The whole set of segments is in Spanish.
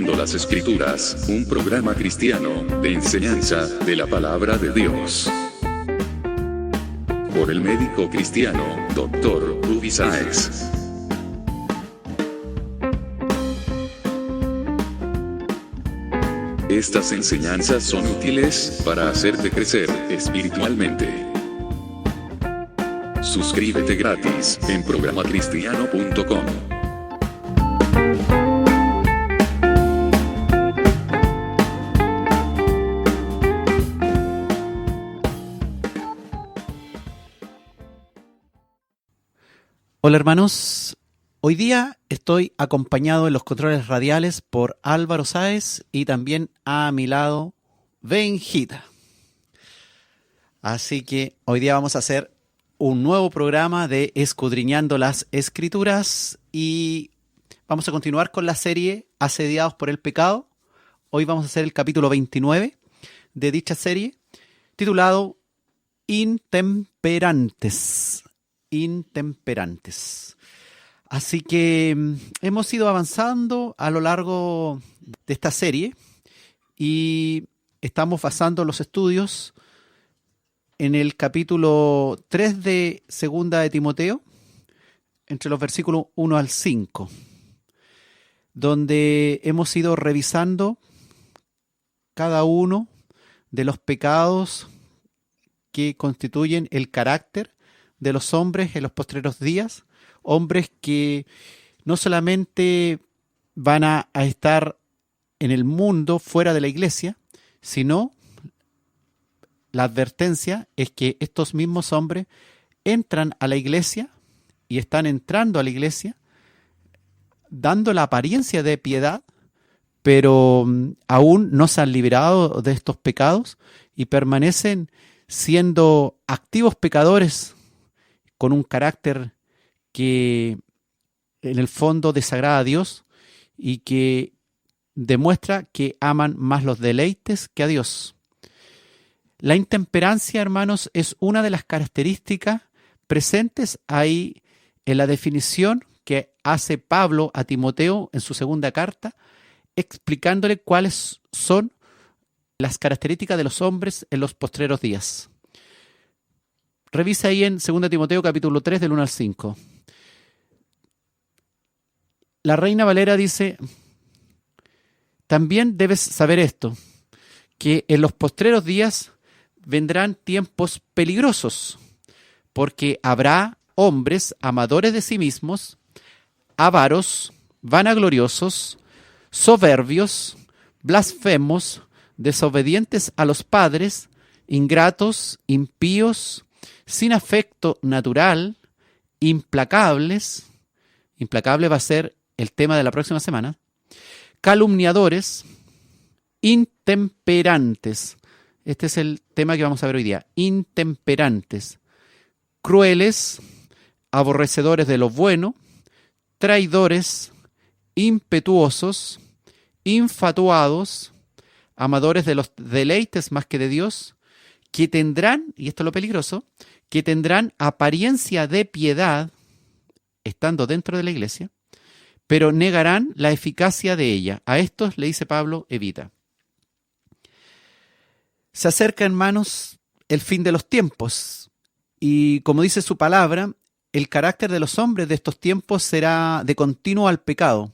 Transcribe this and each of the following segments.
Escudriñando las Escrituras, un programa cristiano de enseñanza de la palabra de Dios. Por el médico cristiano, Dr. Ruby Sáez. Estas enseñanzas son útiles para hacerte crecer espiritualmente. Suscríbete gratis en programacristiano.com. Hola hermanos, hoy día estoy acompañado en los controles radiales por Álvaro Sáez y también a mi lado Benjita. Así que hoy día vamos a hacer un nuevo programa de Escudriñando las Escrituras y vamos a continuar con la serie Asediados por el Pecado. Hoy vamos a hacer el capítulo 29 de dicha serie, titulado Intemperantes. Así que hemos ido avanzando a lo largo de esta serie y estamos basando los estudios en el capítulo 3 de Segunda de Timoteo, entre los versículos 1 al 5, donde hemos ido revisando cada uno de los pecados que constituyen el carácter de los hombres en los postreros días, hombres que no solamente van a estar en el mundo fuera de la iglesia, sino la advertencia es que estos mismos hombres entran a la iglesia y están entrando a la iglesia dando la apariencia de piedad, pero aún no se han librado de estos pecados y permanecen siendo activos pecadores con un carácter que en el fondo desagrada a Dios y que demuestra que aman más los deleites que a Dios. La intemperancia, hermanos, es una de las características presentes ahí en la definición que hace Pablo a Timoteo en su segunda carta, explicándole cuáles son las características de los hombres en los postreros días. Revisa ahí en 2 Timoteo capítulo 3 del 1 al 5. La Reina Valera dice: también debes saber esto, que en los postreros días vendrán tiempos peligrosos, porque habrá hombres amadores de sí mismos, avaros, vanagloriosos, soberbios, blasfemos, desobedientes a los padres, ingratos, impíos, sin afecto natural, implacables. Implacable va a ser el tema de la próxima semana. Calumniadores, intemperantes. Este es el tema que vamos a ver hoy día. Intemperantes, crueles, aborrecedores de lo bueno, traidores, impetuosos, infatuados, amadores de los deleites más que de Dios, que tendrán, y esto es lo peligroso, que tendrán apariencia de piedad, estando dentro de la iglesia, pero negarán la eficacia de ella. A estos, le dice Pablo, evita. Se acerca, hermanos, el fin de los tiempos, y como dice su palabra, el carácter de los hombres de estos tiempos será de continuo al pecado,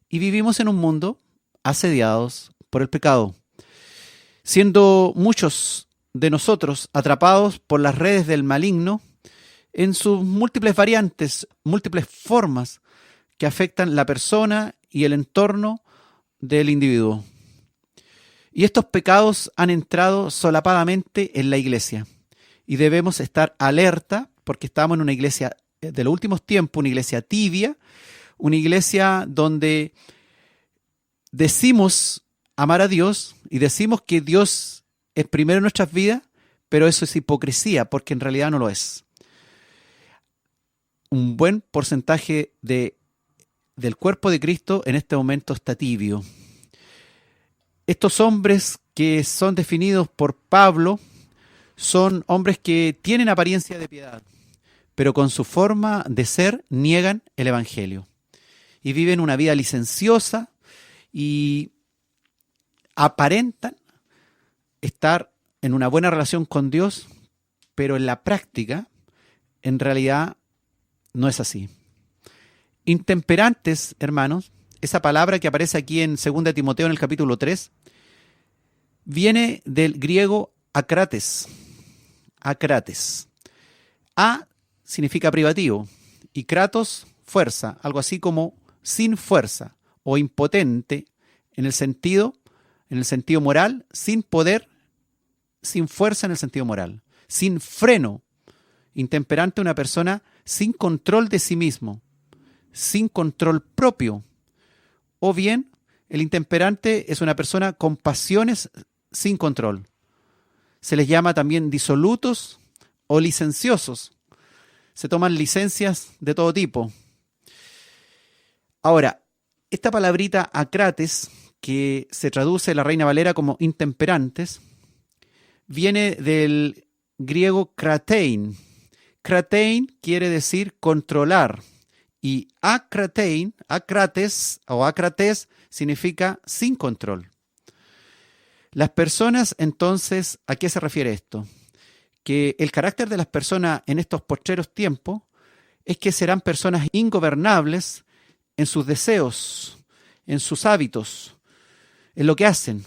y vivimos en un mundo asediados por el pecado, siendo muchos de nosotros atrapados por las redes del maligno en sus múltiples variantes, múltiples formas que afectan la persona y el entorno del individuo. Y estos pecados han entrado solapadamente en la iglesia y debemos estar alerta porque estamos en una iglesia de los últimos tiempos, una iglesia tibia, una iglesia donde decimos amar a Dios y decimos que Dios es primero en nuestras vidas, pero eso es hipocresía, porque en realidad no lo es. Un buen porcentaje del cuerpo de Cristo en este momento está tibio. Estos hombres que son definidos por Pablo son hombres que tienen apariencia de piedad, pero con su forma de ser niegan el Evangelio y viven una vida licenciosa y aparentan estar en una buena relación con Dios, pero en la práctica, en realidad, no es así. Intemperantes, hermanos, esa palabra que aparece aquí en 2 Timoteo en el capítulo 3, viene del griego akrates. Akrates. A significa privativo y kratos, fuerza, algo así como sin fuerza o impotente en el sentido moral, sin poder, sin fuerza en el sentido moral, sin freno. Intemperante, una persona sin control de sí mismo, sin control propio. O bien, el intemperante es una persona con pasiones sin control. Se les llama también disolutos o licenciosos. Se toman licencias de todo tipo. Ahora, esta palabrita akrates, que se traduce en la Reina Valera como intemperantes, viene del griego kratein. Kratein quiere decir controlar. Y akrates o akrates significa sin control. Las personas, entonces, ¿a qué se refiere esto? Que el carácter de las personas en estos postreros tiempos es que serán personas ingobernables en sus deseos, en sus hábitos, en lo que hacen.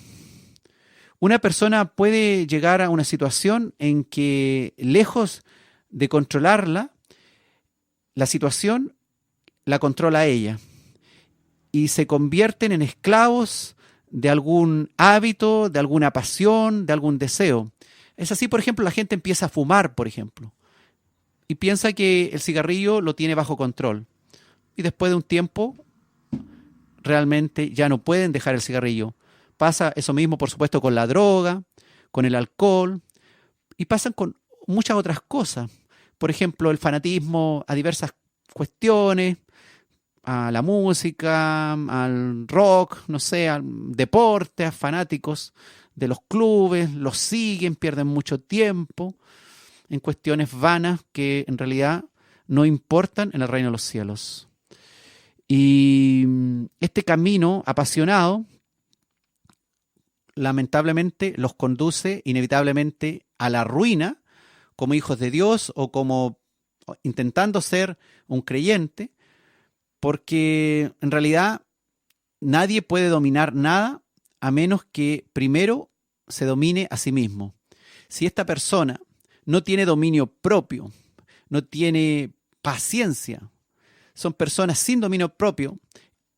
Una persona puede llegar a una situación en que, lejos de controlarla, la situación la controla a ella y se convierten en esclavos de algún hábito, de alguna pasión, de algún deseo. Es así, por ejemplo, la gente empieza a fumar, por ejemplo, y piensa que el cigarrillo lo tiene bajo control. Y después de un tiempo, realmente ya no pueden dejar el cigarrillo. Pasa eso mismo, por supuesto, con la droga, con el alcohol, y pasan con muchas otras cosas. Por ejemplo, el fanatismo a diversas cuestiones, a la música, al rock, no sé, al deporte, a fanáticos de los clubes, los siguen, pierden mucho tiempo en cuestiones vanas que en realidad no importan en el reino de los cielos. Y este camino apasionado, lamentablemente, los conduce inevitablemente a la ruina como hijos de Dios o como intentando ser un creyente, porque en realidad nadie puede dominar nada a menos que primero se domine a sí mismo. Si esta persona no tiene dominio propio, no tiene paciencia, son personas sin dominio propio,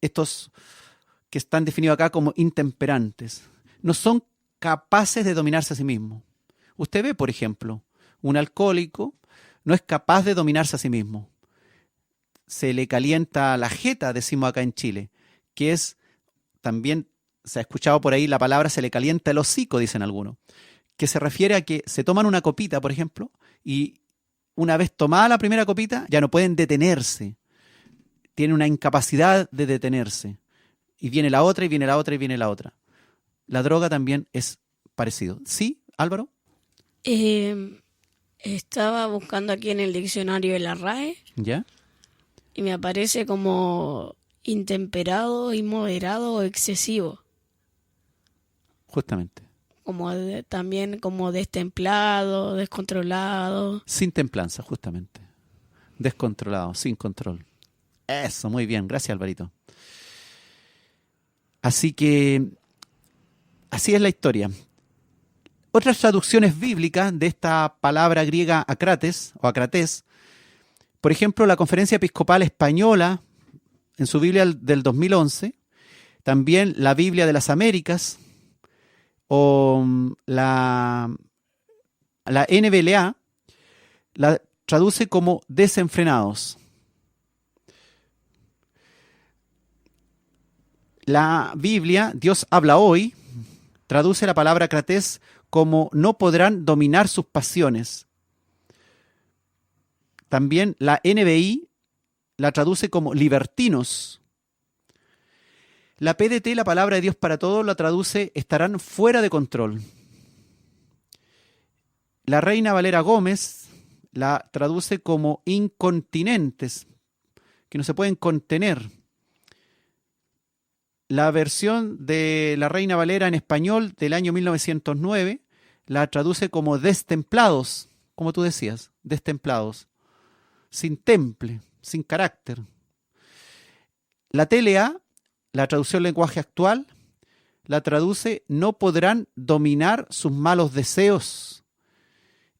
estos que están definidos acá como intemperantes, no son capaces de dominarse a sí mismos. Usted ve, por ejemplo, un alcohólico no es capaz de dominarse a sí mismo. Se le calienta la jeta, decimos acá en Chile, que es, también se ha escuchado por ahí la palabra se le calienta el hocico, dicen algunos, que se refiere a que se toman una copita, por ejemplo, y una vez tomada la primera copita ya no pueden detenerse. Tienen una incapacidad de detenerse. Y viene la otra, y viene la otra, y viene la otra. La droga también es parecido. ¿Sí, Álvaro? Estaba buscando aquí en el diccionario de la RAE. ¿Ya? Y me aparece como intemperado, inmoderado o excesivo. Justamente. También como destemplado, descontrolado. Sin templanza, justamente. Descontrolado, sin control. Eso, muy bien. Gracias, Alvarito. Así que, así es la historia. Otras traducciones bíblicas de esta palabra griega akrates o akrates, por ejemplo, la Conferencia Episcopal Española, en su Biblia del 2011, también la Biblia de las Américas, o la NBLA, la traduce como desenfrenados. La Biblia, Dios habla hoy, traduce la palabra akrates como no podrán dominar sus pasiones. También la NBI la traduce como libertinos. La PDT, la palabra de Dios para todos, la traduce estarán fuera de control. La Reina Valera Gómez la traduce como incontinentes, que no se pueden contener. La versión de la Reina Valera en español del año 1909 la traduce como destemplados, como tú decías, destemplados, sin temple, sin carácter. La TLA, la traducción lenguaje actual, la traduce no podrán dominar sus malos deseos.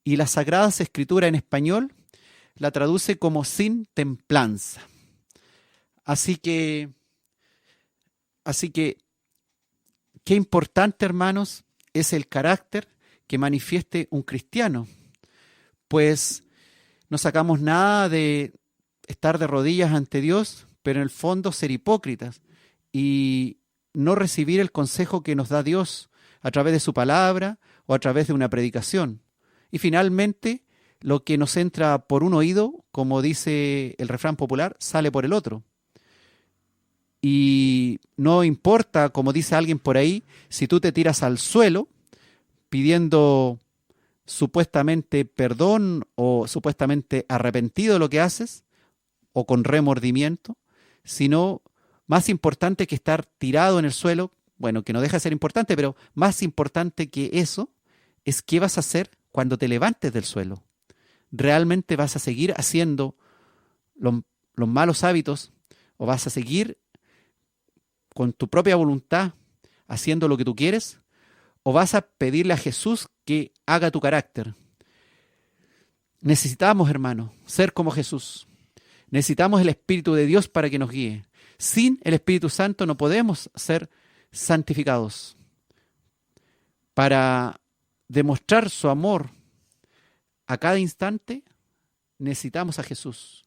Y la Sagrada Escritura en español la traduce como sin templanza. Así que, qué importante, hermanos, es el carácter que manifieste un cristiano. Pues no sacamos nada de estar de rodillas ante Dios, pero en el fondo ser hipócritas y no recibir el consejo que nos da Dios a través de su palabra o a través de una predicación. Y finalmente, lo que nos entra por un oído, como dice el refrán popular, sale por el otro. Y no importa, como dice alguien por ahí, si tú te tiras al suelo pidiendo supuestamente perdón o supuestamente arrepentido de lo que haces o con remordimiento, sino más importante que estar tirado en el suelo, bueno, que no deja de ser importante, pero más importante que eso es qué vas a hacer cuando te levantes del suelo. ¿Realmente vas a seguir haciendo los malos hábitos o vas a seguir con tu propia voluntad haciendo lo que tú quieres? ¿O vas a pedirle a Jesús que haga tu carácter? Necesitamos, hermanos, ser como Jesús. Necesitamos el Espíritu de Dios para que nos guíe. Sin el Espíritu Santo no podemos ser santificados. Para demostrar su amor a cada instante, necesitamos a Jesús.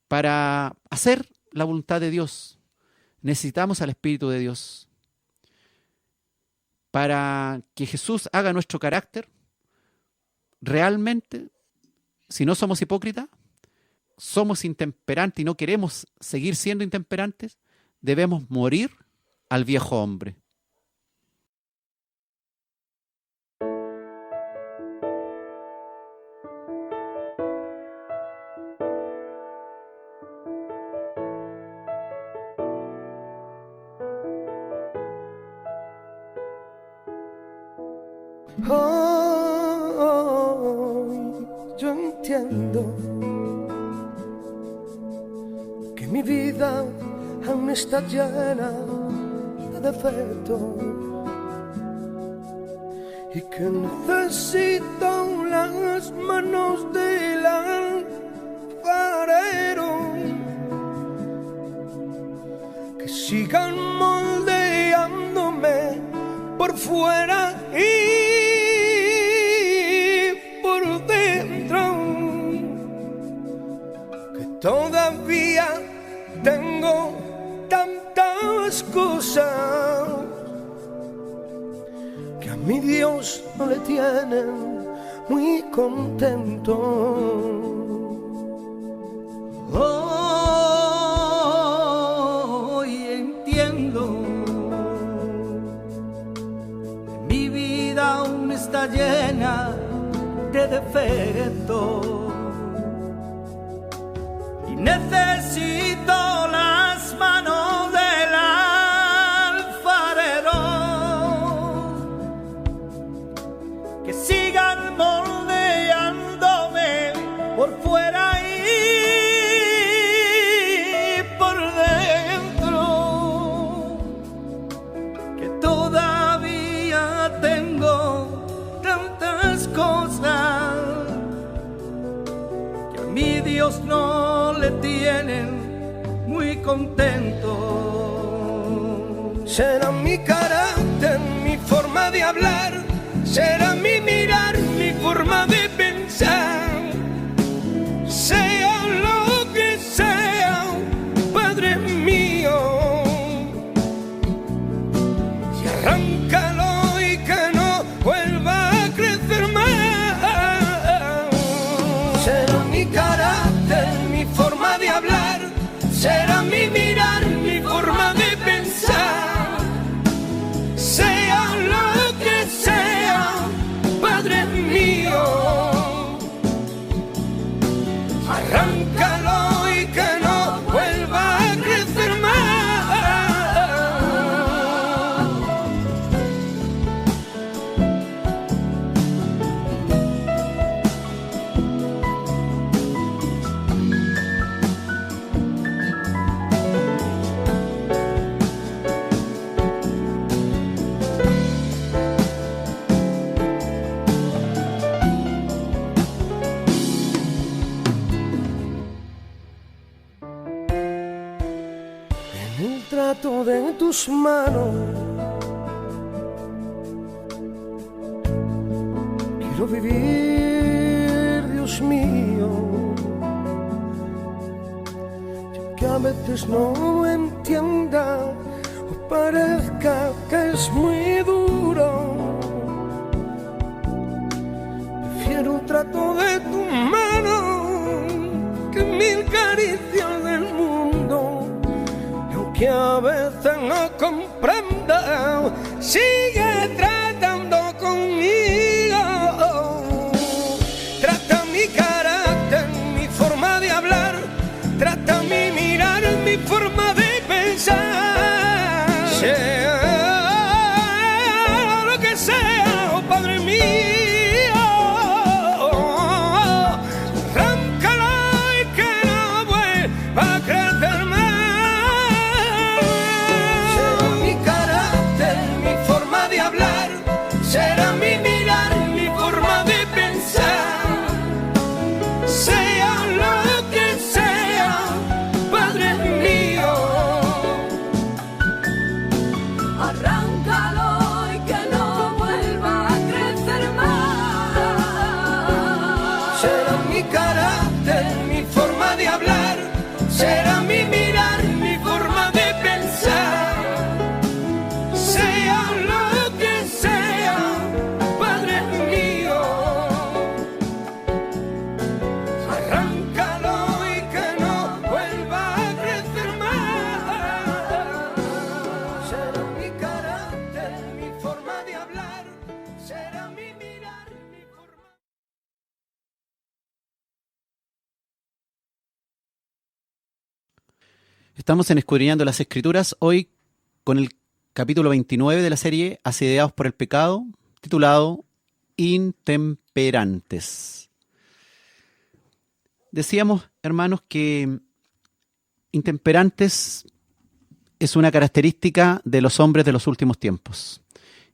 Para hacer la voluntad de Dios, necesitamos al Espíritu de Dios. Para que Jesús haga nuestro carácter, realmente, si no somos hipócritas, somos intemperantes y no queremos seguir siendo intemperantes, debemos morir al viejo hombre. Hoy yo entiendo que mi vida aún está llena de defectos y que necesito las manos del alfarero que sigan moldeándome por fuera y por dentro, que todavía tengo tantas cosas que a mi Dios no le tienen muy contento. Hoy entiendo que mi vida aún está llena de defectos y necesito las manos del alfarero que sigan moldeándome por fuera y por dentro, que todavía tengo tantas cosas que a mi Dios no le tienen muy contento. Será mi carácter, mi forma de hablar, será mi mirar, mi forma de pensar, sea lo que sea, Padre mío, y arráncalo y que no vuelva a crecer más. Será mi carácter, mi forma de hablar, será mi mirar, mi forma de pensar, sea lo que sea, Padre mío, trato de tus manos. Quiero vivir, Dios mío, yo que a veces no entienda o parezca que es muy duro. Prefiero un trato de tu mano que mil caricias del mundo. Y aunque a veces no comprenda, sigue tratando conmigo. Trata mi carácter, mi forma de hablar, trata mi mirar, mi forma de pensar. Sea lo que sea, oh Padre mío, arráncalo y que no vuelva a crecer más. Será mi carácter, mi forma de hablar, será mi mirar, mi forma de pensar. Sea lo que sea, Padre mío, Arráncalo y que no vuelva a crecer más. será mi carácter, mi forma de hablar, será mi mirar, mi forma de pensar. Sea lo que sea, Padre mío, arráncalo y que no vuelva a crecer más. Será mi carácter, mi forma de hablar, será mi mirar, mi forma. Estamos en Escudriñando las Escrituras, hoy con el capítulo 29 de la serie Asediados por el Pecado, titulado Intemperantes. Decíamos, hermanos, que intemperantes es una característica de los hombres de los últimos tiempos.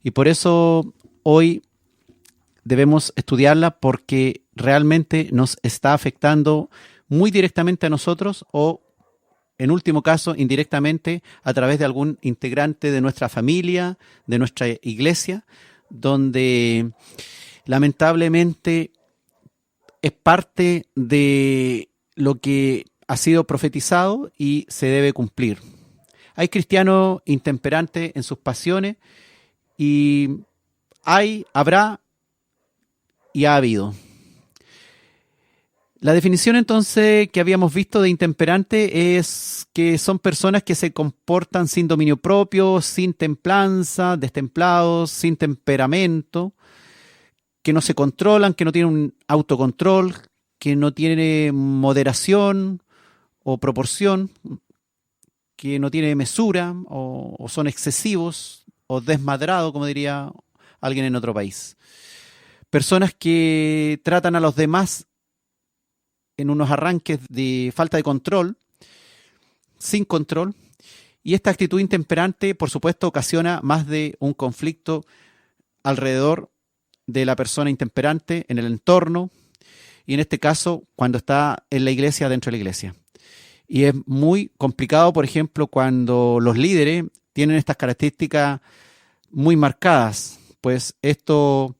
Y por eso hoy debemos estudiarla, porque realmente nos está afectando muy directamente a nosotros, o en último caso, indirectamente, a través de algún integrante de nuestra familia, de nuestra iglesia, donde lamentablemente es parte de lo que ha sido profetizado y se debe cumplir. Hay cristianos intemperantes en sus pasiones, y habrá y ha habido. La definición entonces que habíamos visto de intemperante es que son personas que se comportan sin dominio propio, sin templanza, destemplados, sin temperamento, que no se controlan, que no tienen un autocontrol, que no tienen moderación o proporción, que no tienen mesura, o son excesivos o desmadrados, como diría alguien en otro país. Personas que tratan a los demás en unos arranques de falta de control, sin control, y esta actitud intemperante, por supuesto, ocasiona más de un conflicto alrededor de la persona intemperante, en el entorno, y en este caso, cuando está en la iglesia, dentro de la iglesia. Y es muy complicado, por ejemplo, cuando los líderes tienen estas características muy marcadas, pues esto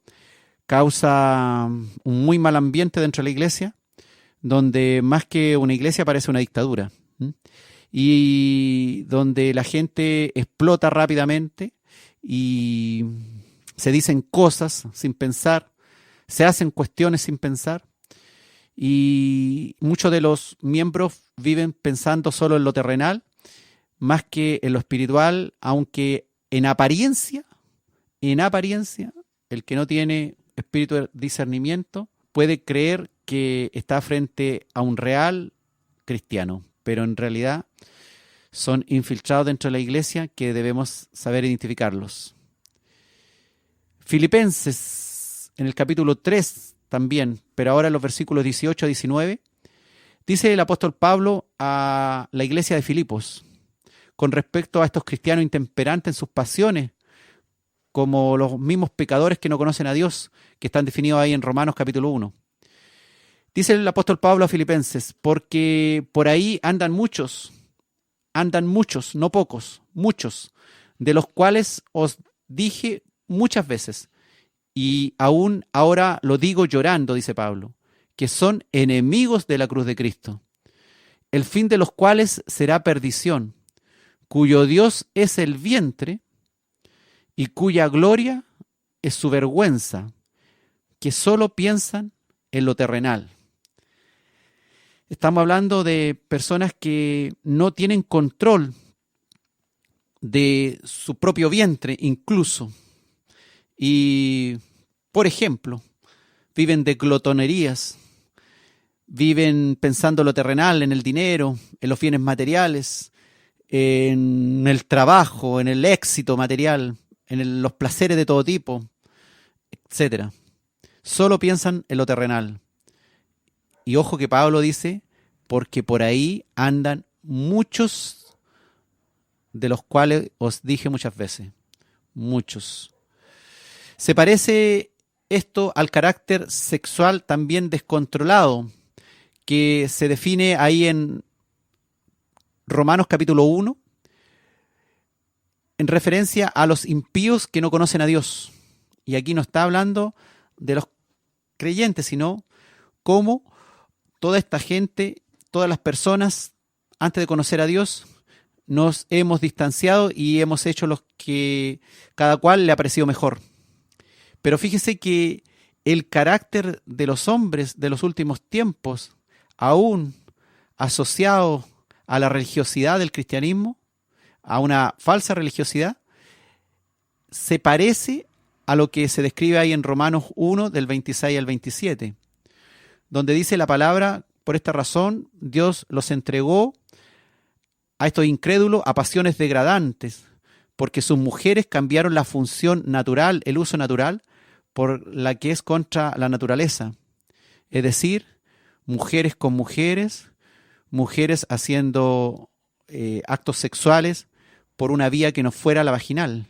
causa un muy mal ambiente dentro de la iglesia, donde más que una iglesia parece una dictadura, y donde la gente explota rápidamente y se dicen cosas sin pensar, se hacen cuestiones sin pensar, y muchos de los miembros viven pensando solo en lo terrenal más que en lo espiritual, aunque en apariencia, el que no tiene espíritu de discernimiento puede creer que está frente a un real cristiano, pero en realidad son infiltrados dentro de la iglesia, que debemos saber identificarlos. Filipenses, en el capítulo 3 también, pero ahora en los versículos 18 a 19, dice el apóstol Pablo a la iglesia de Filipos, con respecto a estos cristianos intemperantes en sus pasiones, como los mismos pecadores que no conocen a Dios, que están definidos ahí en Romanos capítulo 1. Dice el apóstol Pablo a Filipenses, porque por ahí andan muchos andan muchos, no pocos, muchos, de los cuales os dije muchas veces, y aún ahora lo digo llorando, dice Pablo, que son enemigos de la cruz de Cristo, el fin de los cuales será perdición, cuyo Dios es el vientre y cuya gloria es su vergüenza, que solo piensan en lo terrenal. Estamos hablando de personas que no tienen control de su propio vientre incluso. Y, por ejemplo, viven de glotonerías, viven pensando en lo terrenal, en el dinero, en los bienes materiales, en el trabajo, en el éxito material, en los placeres de todo tipo, etc. Solo piensan en lo terrenal. Y ojo que Pablo dice, porque por ahí andan muchos de los cuales os dije muchas veces. Muchos. Se parece esto al carácter sexual también descontrolado, que se define ahí en Romanos capítulo 1, en referencia a los impíos que no conocen a Dios. Y aquí no está hablando de los creyentes, sino cómo toda esta gente, todas las personas, antes de conocer a Dios, nos hemos distanciado y hemos hecho los que cada cual le ha parecido mejor. Pero fíjese que el carácter de los hombres de los últimos tiempos, aún asociado a la religiosidad del cristianismo, a una falsa religiosidad, se parece a lo que se describe ahí en Romanos 1, del 26 al 27, donde dice la palabra, por esta razón Dios los entregó a estos incrédulos a pasiones degradantes, porque sus mujeres cambiaron la función natural, el uso natural, por la que es contra la naturaleza. Es decir, mujeres con mujeres, mujeres haciendo actos sexuales por una vía que no fuera la vaginal.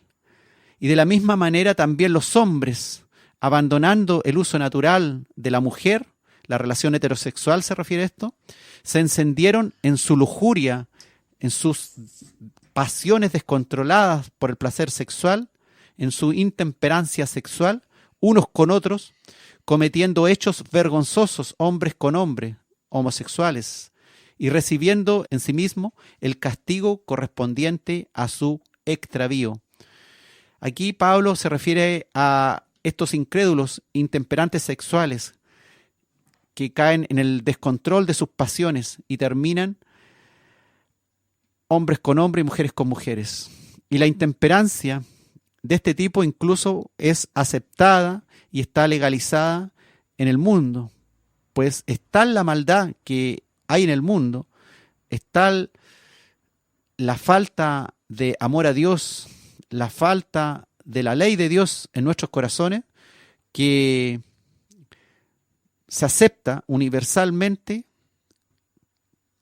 Y de la misma manera también los hombres, abandonando el uso natural de la mujer, la relación heterosexual se refiere a esto, se encendieron en su lujuria, en sus pasiones descontroladas por el placer sexual, en su intemperancia sexual, unos con otros, cometiendo hechos vergonzosos, hombres con hombres, homosexuales, y recibiendo en sí mismo el castigo correspondiente a su extravío. Aquí Pablo se refiere a estos incrédulos intemperantes sexuales que caen en el descontrol de sus pasiones y terminan hombres con hombres y mujeres con mujeres. Y la intemperancia de este tipo incluso es aceptada y está legalizada en el mundo, pues está la maldad que hay en el mundo, está la falta de amor a Dios, la falta de la ley de Dios en nuestros corazones, que se acepta universalmente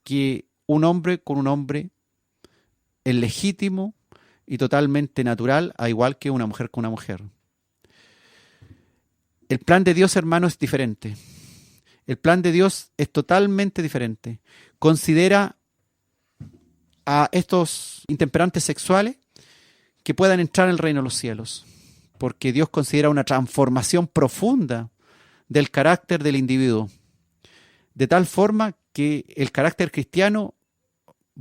que un hombre con un hombre es legítimo y totalmente natural, a igual que una mujer con una mujer. El plan de Dios, hermano, es diferente. El plan de Dios es totalmente diferente. Considera a estos intemperantes sexuales que puedan entrar en el reino de los cielos, porque Dios considera una transformación profunda del carácter del individuo, de tal forma que el carácter cristiano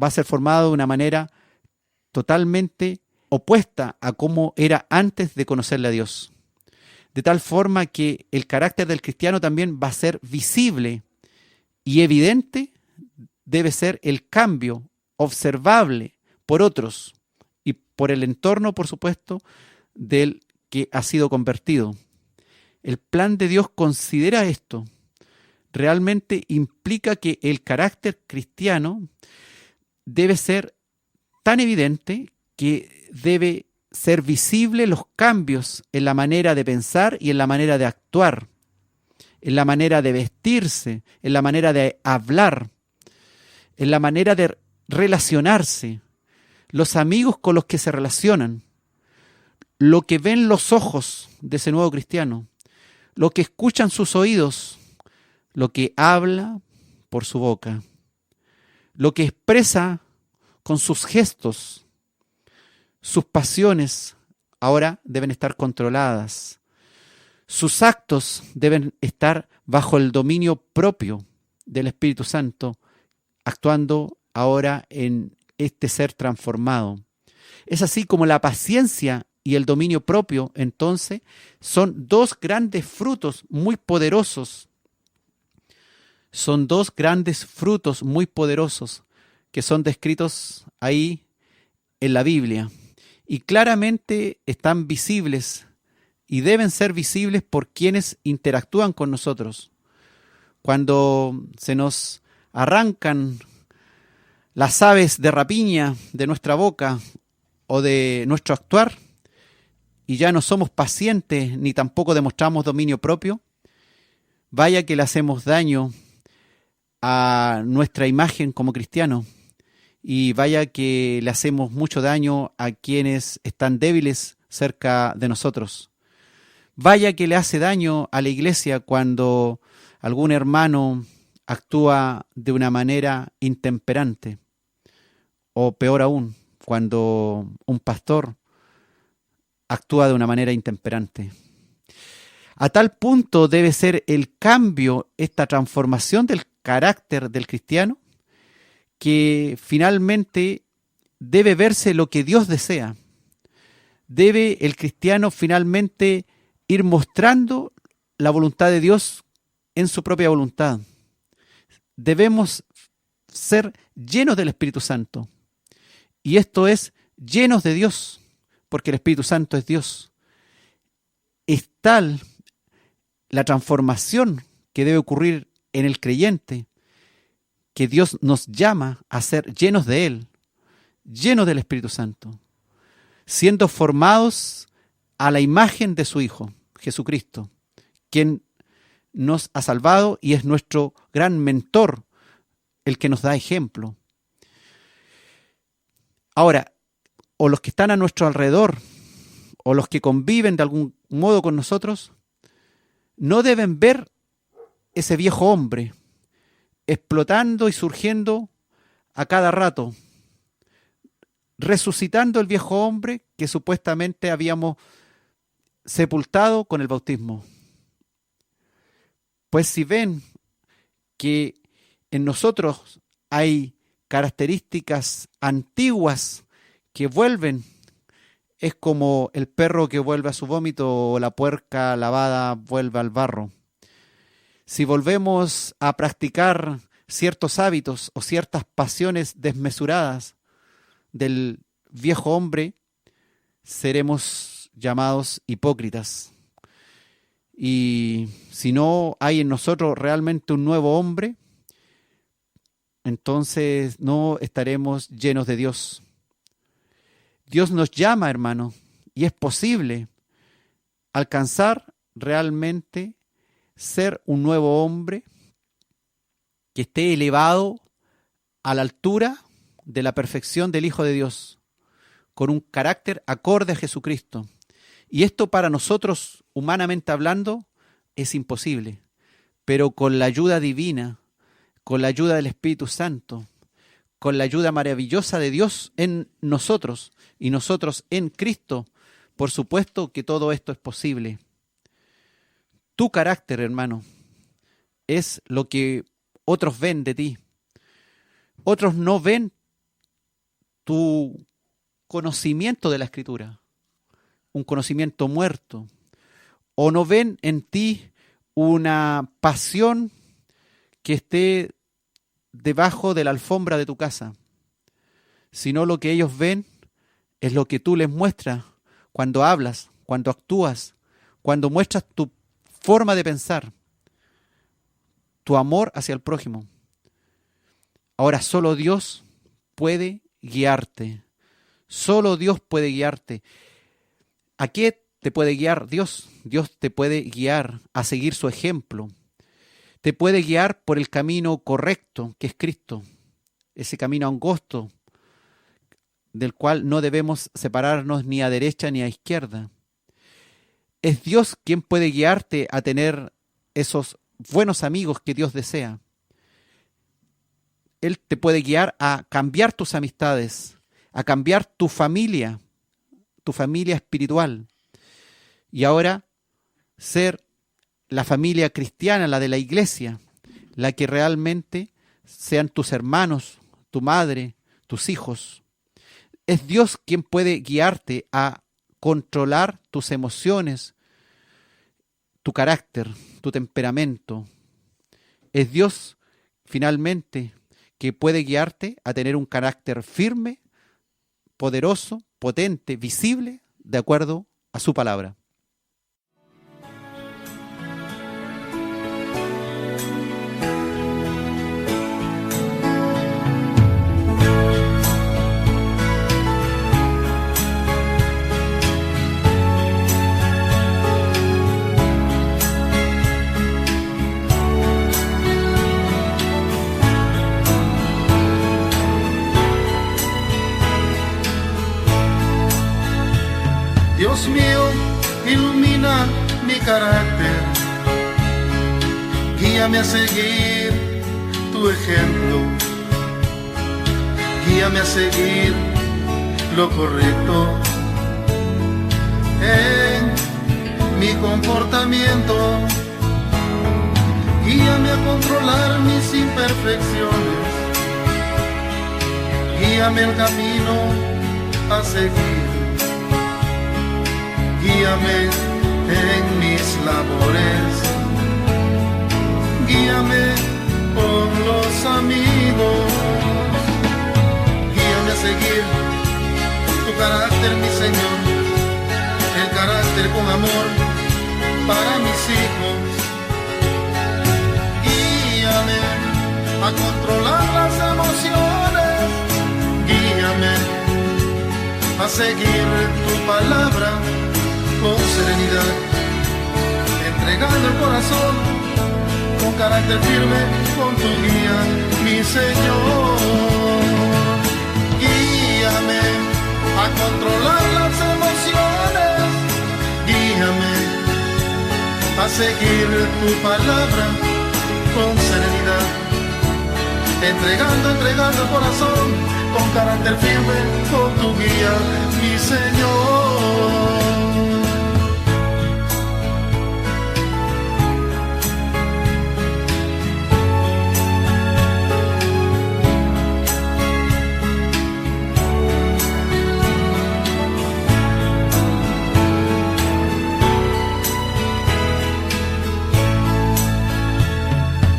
va a ser formado de una manera totalmente opuesta a cómo era antes de conocerle a Dios. De tal forma que el carácter del cristiano también va a ser visible y evidente, debe ser el cambio observable por otros y por el entorno, por supuesto, del que ha sido convertido. El plan de Dios considera esto. Realmente implica que el carácter cristiano debe ser tan evidente que debe ser visible los cambios en la manera de pensar y en la manera de actuar, en la manera de vestirse, en la manera de hablar, en la manera de relacionarse, los amigos con los que se relacionan, lo que ven los ojos de ese nuevo cristiano, lo que escuchan sus oídos, lo que habla por su boca, lo que expresa con sus gestos, sus pasiones ahora deben estar controladas. Sus actos deben estar bajo el dominio propio del Espíritu Santo, actuando ahora en este ser transformado. Es así como la paciencia y el dominio propio, entonces, son dos grandes frutos muy poderosos. Son dos grandes frutos muy poderosos que son descritos ahí en la Biblia. Y claramente están visibles y deben ser visibles por quienes interactúan con nosotros. Cuando se nos arrancan las aves de rapiña de nuestra boca o de nuestro actuar y ya no somos pacientes ni tampoco demostramos dominio propio, vaya que le hacemos daño a nuestra imagen como cristianos y vaya que le hacemos mucho daño a quienes están débiles cerca de nosotros. Vaya que le hace daño a la iglesia cuando algún hermano actúa de una manera intemperante, o peor aún, cuando un pastor actúa de una manera intemperante. A tal punto debe ser el cambio, esta transformación del carácter del cristiano, que finalmente debe verse lo que Dios desea. Debe el cristiano finalmente ir mostrando la voluntad de Dios en su propia voluntad. Debemos ser llenos del Espíritu Santo. Y esto es llenos de Dios, porque el Espíritu Santo es Dios. Es tal la transformación que debe ocurrir en el creyente, que Dios nos llama a ser llenos de Él, llenos del Espíritu Santo, siendo formados a la imagen de su Hijo, Jesucristo, quien nos ha salvado y es nuestro gran mentor, el que nos da ejemplo. Ahora, o los que están a nuestro alrededor, o los que conviven de algún modo con nosotros, no deben ver ese viejo hombre explotando y surgiendo a cada rato, resucitando el viejo hombre que supuestamente habíamos sepultado con el bautismo. Pues si ven que en nosotros hay características antiguas que vuelven, es como el perro que vuelve a su vómito o la puerca lavada vuelve al barro. Si volvemos a practicar ciertos hábitos o ciertas pasiones desmesuradas del viejo hombre, seremos llamados hipócritas. Y si no hay en nosotros realmente un nuevo hombre, entonces no estaremos llenos de Dios. Dios nos llama, hermano, y es posible alcanzar realmente ser un nuevo hombre que esté elevado a la altura de la perfección del Hijo de Dios, con un carácter acorde a Jesucristo. Y esto para nosotros, humanamente hablando, es imposible, pero con la ayuda divina, con la ayuda del Espíritu Santo, con la ayuda maravillosa de Dios en nosotros y nosotros en Cristo, por supuesto que todo esto es posible. Tu carácter, hermano, es lo que otros ven de ti. Otros no ven tu conocimiento de la Escritura, un conocimiento muerto, o no ven en ti una pasión que esté debajo de la alfombra de tu casa, sino lo que ellos ven es lo que tú les muestras cuando hablas, cuando actúas, cuando muestras tu forma de pensar, tu amor hacia el prójimo. Ahora, solo Dios puede guiarte. Solo Dios puede guiarte. ¿A qué te puede guiar Dios? Dios te puede guiar a seguir su ejemplo. Te puede guiar por el camino correcto, que es Cristo. Ese camino angosto, del cual no debemos separarnos ni a derecha ni a izquierda. Es Dios quien puede guiarte a tener esos buenos amigos que Dios desea. Él te puede guiar a cambiar tus amistades, a cambiar tu familia espiritual. Y ahora ser la familia cristiana, la de la iglesia, la que realmente sean tus hermanos, tu madre, tus hijos. Es Dios quien puede guiarte a controlar tus emociones, tu carácter, tu temperamento. Es Dios, finalmente, que puede guiarte a tener un carácter firme, poderoso, potente, visible, de acuerdo a su palabra. Dios mío, ilumina mi carácter, guíame a seguir tu ejemplo, guíame a seguir lo correcto en mi comportamiento, guíame a controlar mis imperfecciones, guíame el camino a seguir. Guíame en mis labores, guíame con los amigos, guíame a seguir tu carácter, mi Señor, el carácter con amor para mis hijos. Guíame a controlar las emociones, guíame a seguir tu palabra con serenidad, entregando el corazón con carácter firme, con tu guía, mi Señor. Guíame a controlar las emociones, guíame a seguir tu palabra con serenidad, entregando el corazón con carácter firme, con tu guía, mi Señor.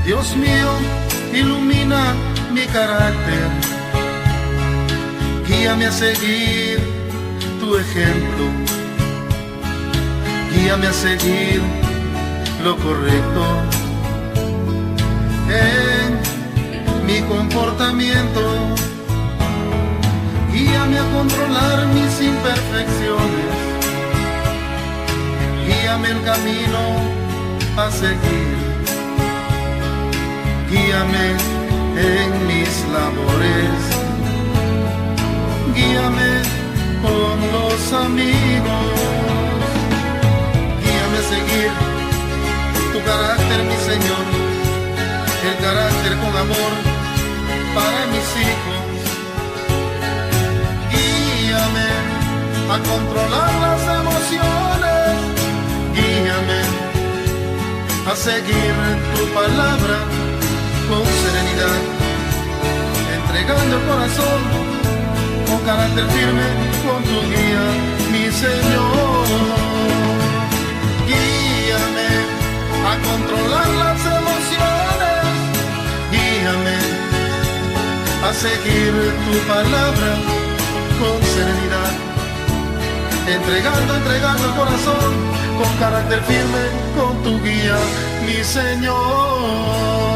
Dios mío, ilumina mi carácter, guíame a seguir tu ejemplo, guíame a seguir lo correcto en mi comportamiento, guíame a controlar mis imperfecciones, guíame el camino a seguir. Guíame en mis labores, guíame con los amigos, guíame a seguir tu carácter, mi Señor, el carácter con amor para mis hijos. Guíame a controlar las emociones, guíame a seguir tu palabra con serenidad, entregando el corazón con carácter firme, con tu guía, mi Señor. Guíame a controlar las emociones, guíame a seguir tu palabra con serenidad, entregando el corazón con carácter firme, con tu guía, mi Señor.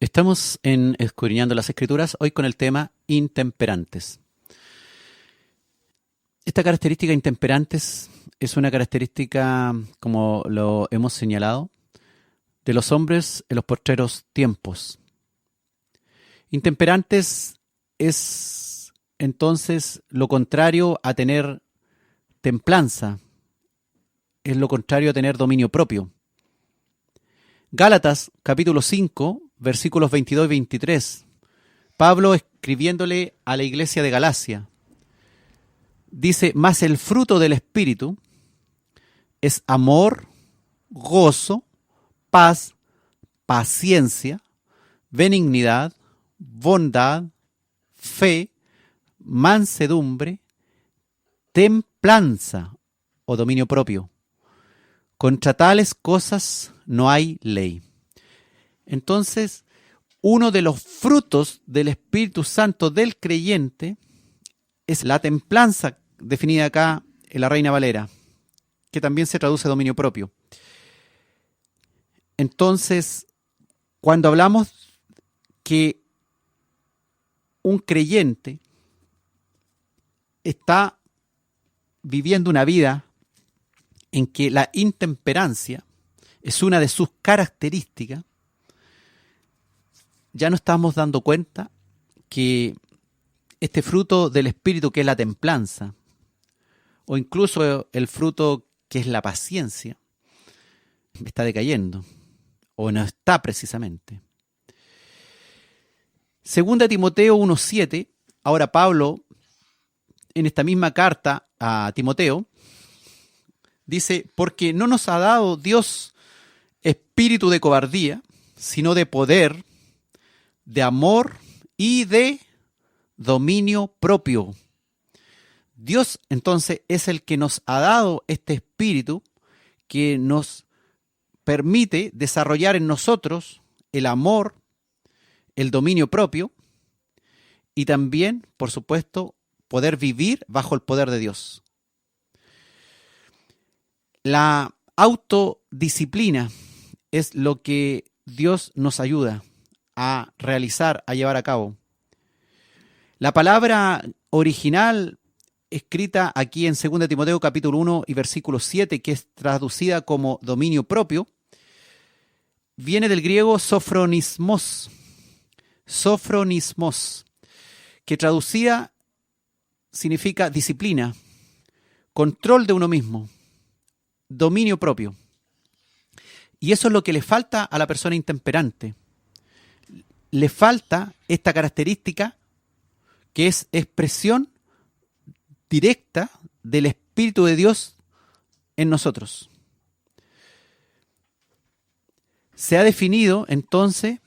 Estamos en Escudriñando las Escrituras, hoy con el tema intemperantes. Esta característica intemperantes es una característica, como lo hemos señalado, de los hombres en los postreros tiempos. Intemperantes es entonces lo contrario a tener templanza. Es lo contrario a tener dominio propio. Gálatas, capítulo 5, versículos 22 y 23. Pablo escribiéndole a la iglesia de Galacia. Dice, mas el fruto del Espíritu es amor, gozo, paz, paciencia, benignidad, bondad, fe, mansedumbre, templanza o dominio propio. Contra tales cosas no hay ley. Entonces, uno de los frutos del Espíritu Santo del creyente es la templanza, definida acá en la Reina Valera, que también se traduce dominio propio. Entonces, cuando hablamos que un creyente está viviendo una vida en que la intemperancia es una de sus características, ya nos estamos dando cuenta que este fruto del Espíritu, que es la templanza, o incluso el fruto que es la paciencia, está decayendo, o no está precisamente. Segunda Timoteo 1:7, ahora Pablo, en esta misma carta a Timoteo, dice, porque no nos ha dado Dios espíritu de cobardía, sino de poder, de amor y de dominio propio. Dios entonces es el que nos ha dado este espíritu que nos permite desarrollar en nosotros el amor, el dominio propio y también, por supuesto, poder vivir bajo el poder de Dios. La autodisciplina es lo que Dios nos ayuda a realizar, a llevar a cabo. La palabra original escrita aquí en 2 Timoteo capítulo 1 y versículo 7, que es traducida como dominio propio, viene del griego sofronismos, que traducida significa disciplina, control de uno mismo, dominio propio. Y eso es lo que le falta a la persona intemperante. Le falta esta característica que es expresión directa del Espíritu de Dios en nosotros. Se ha definido entonces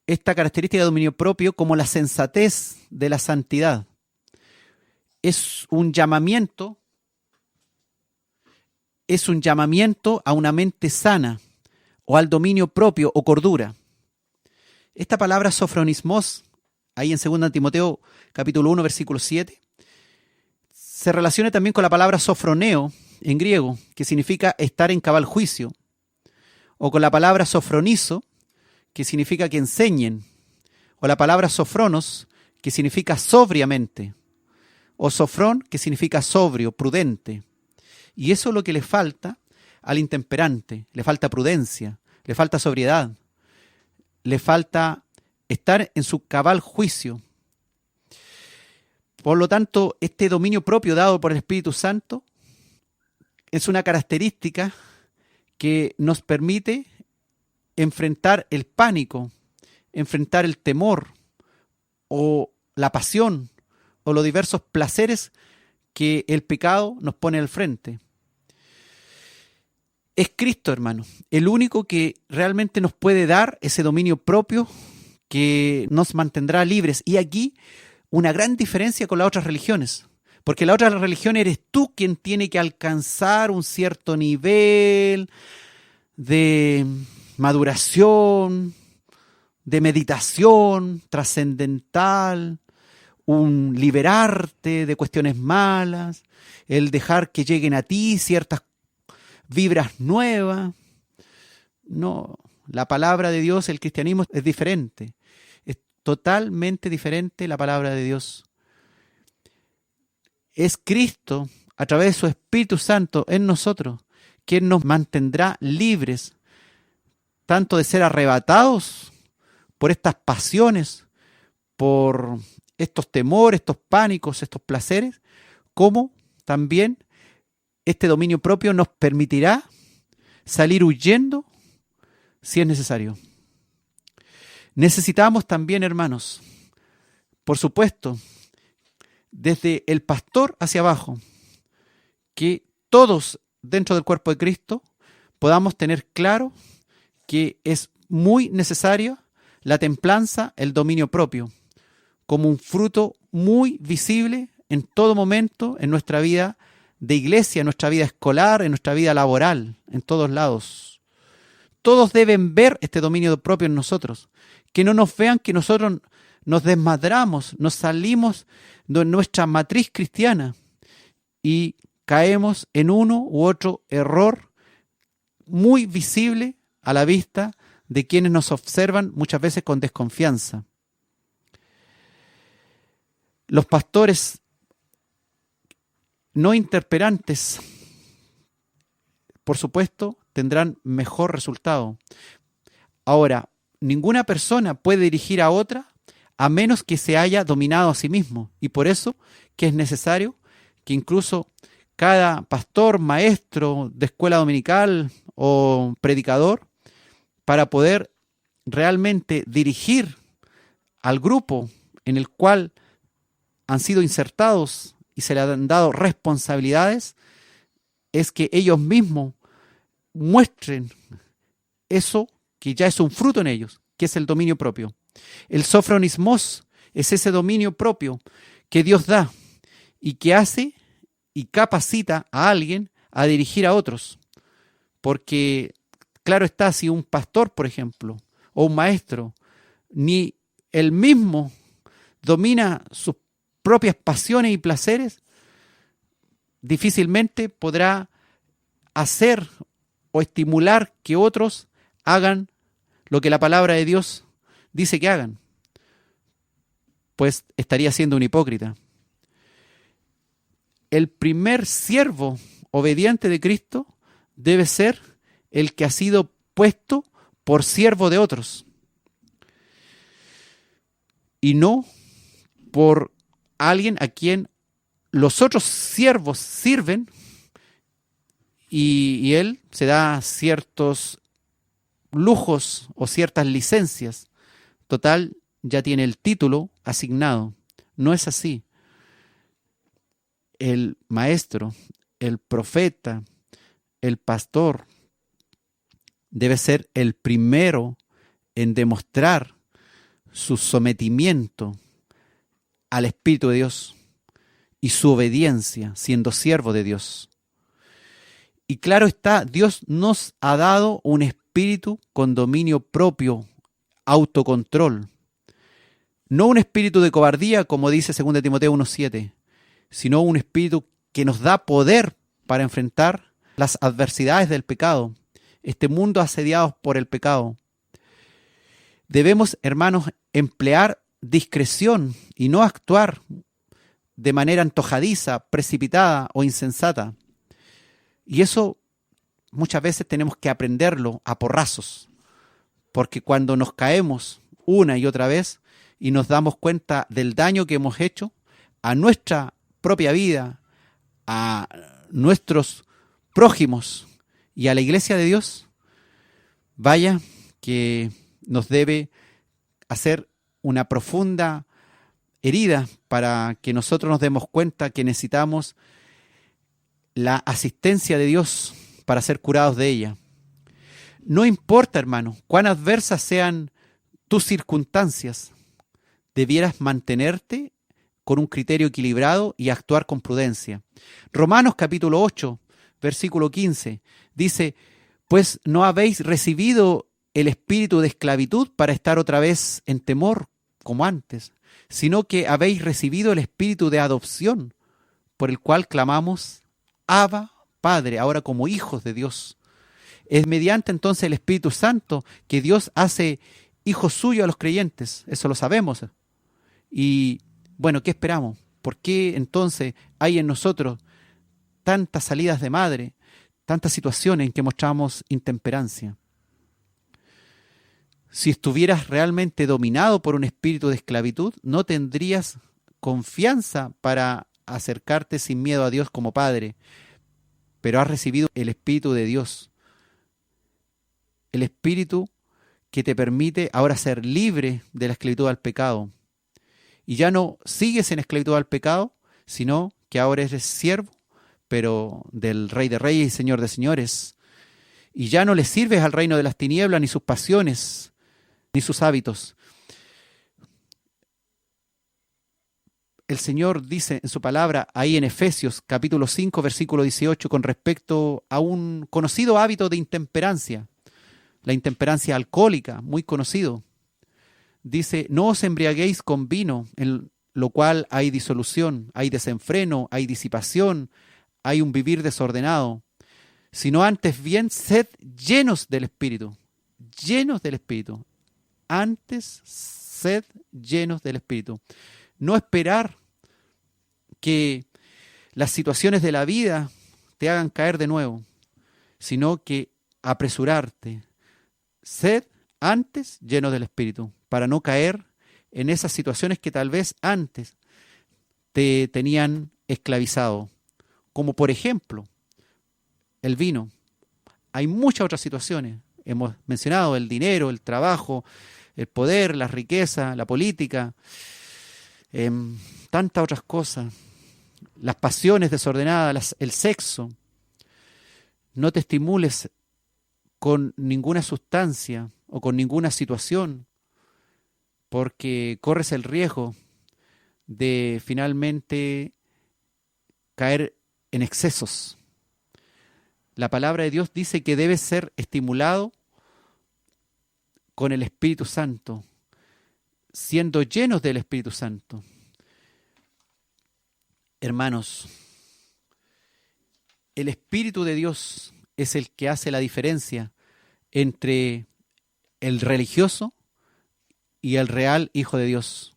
esta característica de dominio propio como la sensatez de la santidad. Es un llamamiento a una mente sana o al dominio propio o cordura. Esta palabra sofronismos, ahí en 2 Timoteo capítulo 1 versículo 7, se relaciona también con la palabra sofroneo en griego, que significa estar en cabal juicio, o con la palabra sofronizo, que significa que enseñen, o la palabra sofronos, que significa sobriamente, o sofrón, que significa sobrio, prudente. Y eso es lo que le falta al intemperante, le falta prudencia, le falta sobriedad, le falta estar en su cabal juicio. Por lo tanto, este dominio propio dado por el Espíritu Santo es una característica que nos permite enfrentar el pánico, enfrentar el temor o la pasión o los diversos placeres que el pecado nos pone al frente. Es Cristo, hermano, el único que realmente nos puede dar ese dominio propio que nos mantendrá libres. Y aquí una gran diferencia con las otras religiones, porque la otra religión eres tú quien tiene que alcanzar un cierto nivel de maduración, de meditación trascendental, un liberarte de cuestiones malas, el dejar que lleguen a ti ciertas vibras nuevas. No, la palabra de Dios, el cristianismo es diferente. Es totalmente diferente la palabra de Dios. Es Cristo, a través de su Espíritu Santo en nosotros, quien nos mantendrá libres, tanto de ser arrebatados por estas pasiones, por estos temores, estos pánicos, estos placeres, como también este dominio propio nos permitirá salir huyendo si es necesario. Necesitamos también, hermanos, por supuesto, desde el pastor hacia abajo, que todos dentro del cuerpo de Cristo podamos tener claro que es muy necesaria la templanza, el dominio propio, como un fruto muy visible en todo momento en nuestra vida de iglesia, en nuestra vida escolar, en nuestra vida laboral, en todos lados. Todos deben ver este dominio propio en nosotros, que no nos vean que nosotros nos desmadramos, nos salimos de nuestra matriz cristiana y caemos en uno u otro error muy visible a la vista de quienes nos observan muchas veces con desconfianza. Los pastores no interperantes, por supuesto, tendrán mejor resultado. Ahora, ninguna persona puede dirigir a otra a menos que se haya dominado a sí mismo. Y por eso que es necesario que incluso cada pastor, maestro de escuela dominical o predicador, para poder realmente dirigir al grupo en el cual han sido insertados y se le han dado responsabilidades, es que ellos mismos muestren eso que ya es un fruto en ellos, que es el dominio propio. El sofronismos es ese dominio propio que Dios da y que hace y capacita a alguien a dirigir a otros. Porque, claro está, si un pastor, por ejemplo, o un maestro, ni él mismo domina sus propias pasiones y placeres, difícilmente podrá hacer o estimular que otros hagan lo que la palabra de Dios dice que hagan, pues estaría siendo un hipócrita. El primer siervo obediente de Cristo debe ser el que ha sido puesto por siervo de otros y no por alguien a quien los otros siervos sirven y él se da ciertos lujos o ciertas licencias. Total, ya tiene el título asignado. No es así. El maestro, el profeta, el pastor debe ser el primero en demostrar su sometimiento al Espíritu de Dios y su obediencia, siendo siervo de Dios. Y claro está, Dios nos ha dado un espíritu con dominio propio, autocontrol. No un espíritu de cobardía, como dice 2 Timoteo 1:7, sino un espíritu que nos da poder para enfrentar las adversidades del pecado, este mundo asediado por el pecado. Debemos, hermanos, emplear discreción y no actuar de manera antojadiza, precipitada o insensata. Y eso muchas veces tenemos que aprenderlo a porrazos, porque cuando nos caemos una y otra vez y nos damos cuenta del daño que hemos hecho a nuestra propia vida, a nuestros prójimos y a la iglesia de Dios, vaya que nos debe hacer una profunda herida para que nosotros nos demos cuenta que necesitamos la asistencia de Dios para ser curados de ella. No importa, hermano, cuán adversas sean tus circunstancias, debieras mantenerte con un criterio equilibrado y actuar con prudencia. Romanos capítulo 8, versículo 15, dice: pues no habéis recibido el espíritu de esclavitud para estar otra vez en temor como antes, sino que habéis recibido el espíritu de adopción, por el cual clamamos: Abba, Padre, ahora como hijos de Dios. Es mediante entonces el Espíritu Santo que Dios hace hijos suyos a los creyentes, eso lo sabemos. Y bueno, ¿qué esperamos? ¿Por qué entonces hay en nosotros tantas salidas de madre, tantas situaciones en que mostramos intemperancia? Si estuvieras realmente dominado por un espíritu de esclavitud, no tendrías confianza para acercarte sin miedo a Dios como Padre, pero has recibido el Espíritu de Dios. El Espíritu que te permite ahora ser libre de la esclavitud al pecado. Y ya no sigues en esclavitud al pecado, sino que ahora eres siervo, pero del Rey de Reyes y Señor de Señores. Y ya no le sirves al reino de las tinieblas, ni sus pasiones, ni sus hábitos. El Señor dice en su palabra, ahí en Efesios capítulo 5, versículo 18, con respecto a un conocido hábito de intemperancia, la intemperancia alcohólica, muy conocido. Dice, no os embriaguéis con vino, en lo cual hay disolución, hay desenfreno, hay disipación, hay un vivir desordenado, sino antes bien sed llenos del Espíritu, llenos del Espíritu. Antes sed llenos del Espíritu. No esperar que las situaciones de la vida te hagan caer de nuevo, sino que apresurarte. Sed antes llenos del Espíritu, para no caer en esas situaciones que tal vez antes te tenían esclavizado. Como por ejemplo, el vino. Hay muchas otras situaciones. Hemos mencionado el dinero, el trabajo, el poder, la riqueza, la política, tantas otras cosas. Las pasiones desordenadas, el sexo. No te estimules con ninguna sustancia o con ninguna situación, porque corres el riesgo de finalmente caer en excesos. La palabra de Dios dice que debes ser estimulado con el Espíritu Santo, siendo llenos del Espíritu Santo. Hermanos, el Espíritu de Dios es el que hace la diferencia entre el religioso y el real Hijo de Dios.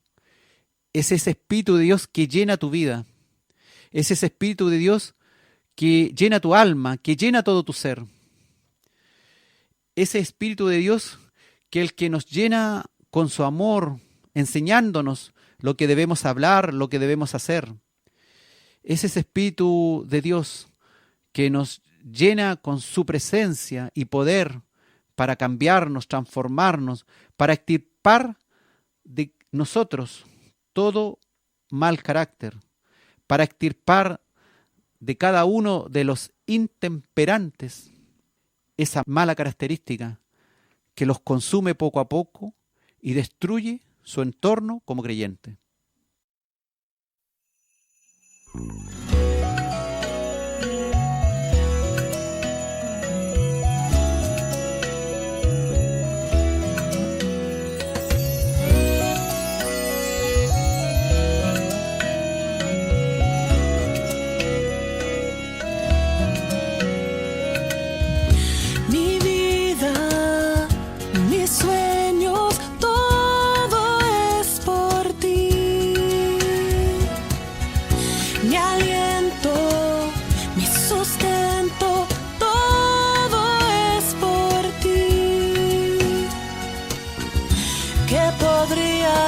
Es ese Espíritu de Dios que llena tu vida. Es ese Espíritu de Dios que llena tu alma, que llena todo tu ser. Ese Espíritu de Dios que el que nos llena con su amor, enseñándonos lo que debemos hablar, lo que debemos hacer. Es ese Espíritu de Dios que nos llena con su presencia y poder para cambiarnos, transformarnos, para extirpar de nosotros todo mal carácter, para extirpar de cada uno de los intemperantes esa mala característica que los consume poco a poco y destruye su entorno como creyente.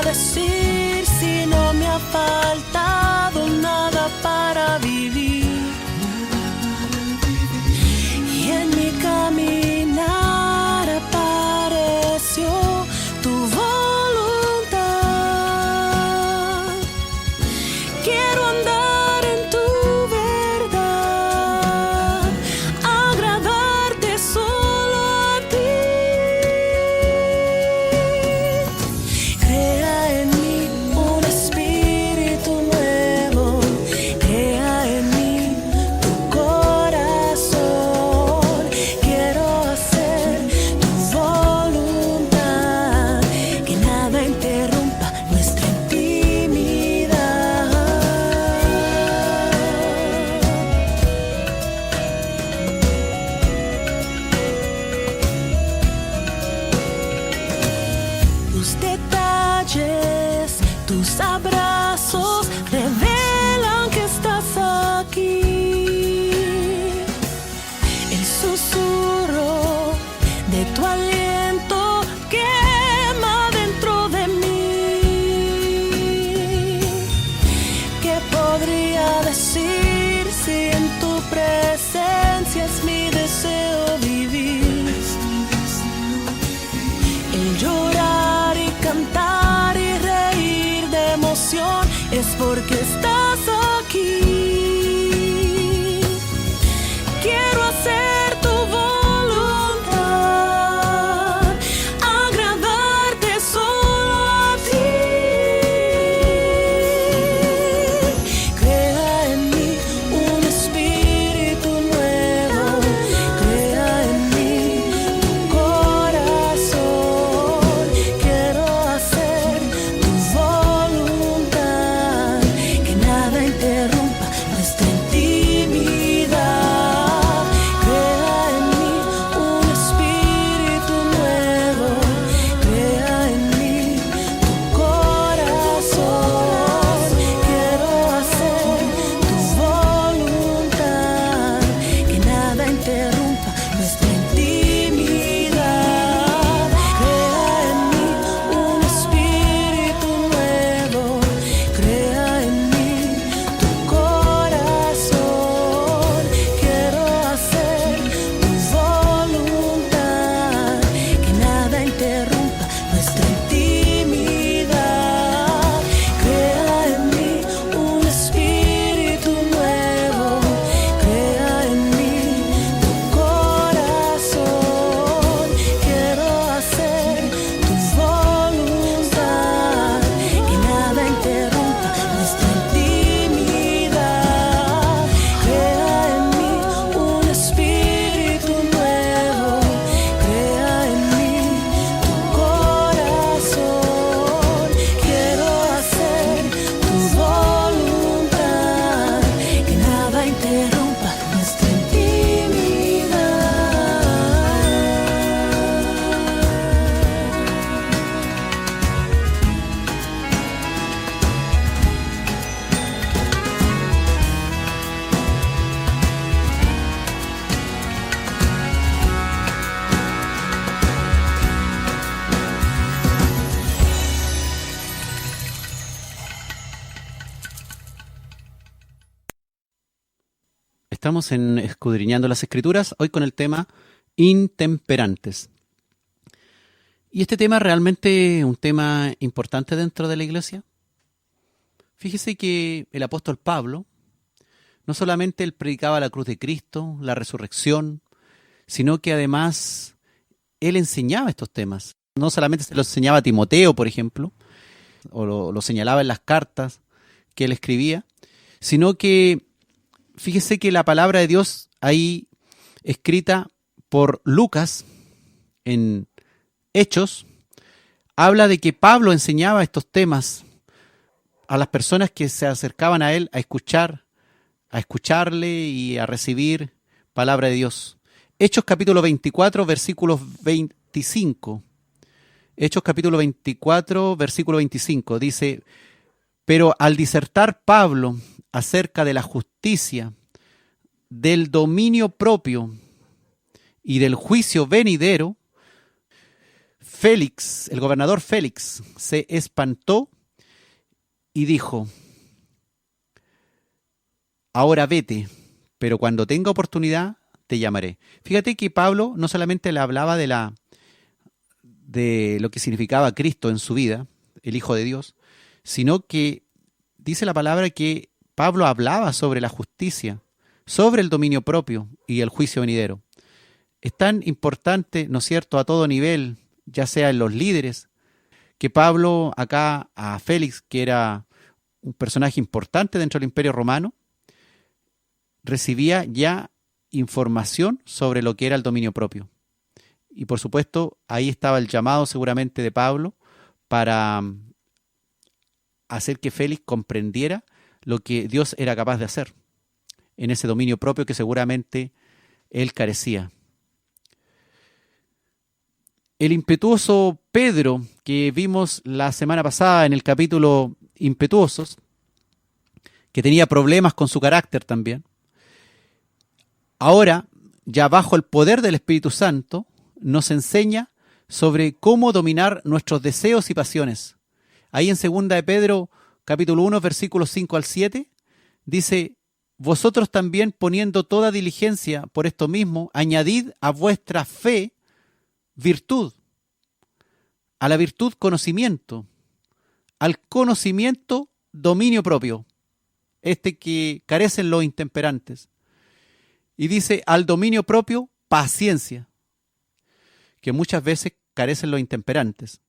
Decir si no me ha faltado nada para vivir, y en mi caminar apareció tu voluntad. Quiero andar en tu verdad, agradarte solo a ti. Interrumpa nuestra intimidad. podría decir si en tu presencia es mi deseo vivir. El llorar y cantar y reír de emoción es porque estás aquí. Quiero hacer tu voluntad, agradarte solo a ti. Crea en mí un espíritu nuevo, crea en mí tu corazón. Quiero hacer tu voluntad, que nada interrumpa nuestra intimidad. Crea en mí un espíritu nuevo, crea en mí tu corazón. Quiero hacer tu voluntad, que nada interrumpa nuestra intimidad. Crea en mí un espíritu nuevo, crea en mí tu corazón. Quiero hacer tu voluntad, que nada interrumpa nuestra intimidad. Crea en mí un espíritu nuevo, crea en mí tu corazón. Quiero hacer tu voluntad, que nada interrumpa nuestra intimidad. Crea en mí un espíritu nuevo, crea en mí tu corazón. Quiero hacer tu voluntad, que nada interrumpa nuestra intimidad. Estamos en Escudriñando las Escrituras, hoy con el tema intemperantes. Y este tema es realmente un tema importante dentro de la iglesia. Fíjese que el apóstol Pablo, no solamente él predicaba la cruz de Cristo, la resurrección, sino que además él enseñaba estos temas. No solamente se los enseñaba a Timoteo, por ejemplo, o lo señalaba en las cartas que él escribía, sino que fíjese que la palabra de Dios ahí escrita por Lucas en Hechos habla de que Pablo enseñaba estos temas a las personas que se acercaban a él a escucharle y a recibir palabra de Dios. Hechos capítulo 24, versículos 25. Hechos capítulo 24, versículo 25 dice: pero al disertar Pablo acerca de la justicia, del dominio propio y del juicio venidero, Félix, el gobernador Félix, se espantó y dijo: ahora vete, pero cuando tenga oportunidad te llamaré. Fíjate que Pablo no solamente le hablaba de lo que significaba Cristo en su vida, el Hijo de Dios, sino que dice la palabra que Pablo hablaba sobre la justicia, sobre el dominio propio y el juicio venidero. Es tan importante, ¿no es cierto?, a todo nivel, ya sea en los líderes, que Pablo acá a Félix, que era un personaje importante dentro del Imperio Romano, recibía ya información sobre lo que era el dominio propio. Y por supuesto, ahí estaba el llamado seguramente de Pablo para hacer que Félix comprendiera lo que Dios era capaz de hacer en ese dominio propio que seguramente él carecía. El impetuoso Pedro, que vimos la semana pasada en el capítulo Impetuosos, que tenía problemas con su carácter también, ahora, ya bajo el poder del Espíritu Santo, nos enseña sobre cómo dominar nuestros deseos y pasiones. Ahí en 2 de Pedro, capítulo 1, versículos 5 al 7, dice, vosotros también poniendo toda diligencia por esto mismo, añadid a vuestra fe virtud, a la virtud conocimiento, al conocimiento dominio propio, que carecen los intemperantes. Y dice, al dominio propio, paciencia, que muchas veces carecen los intemperantes.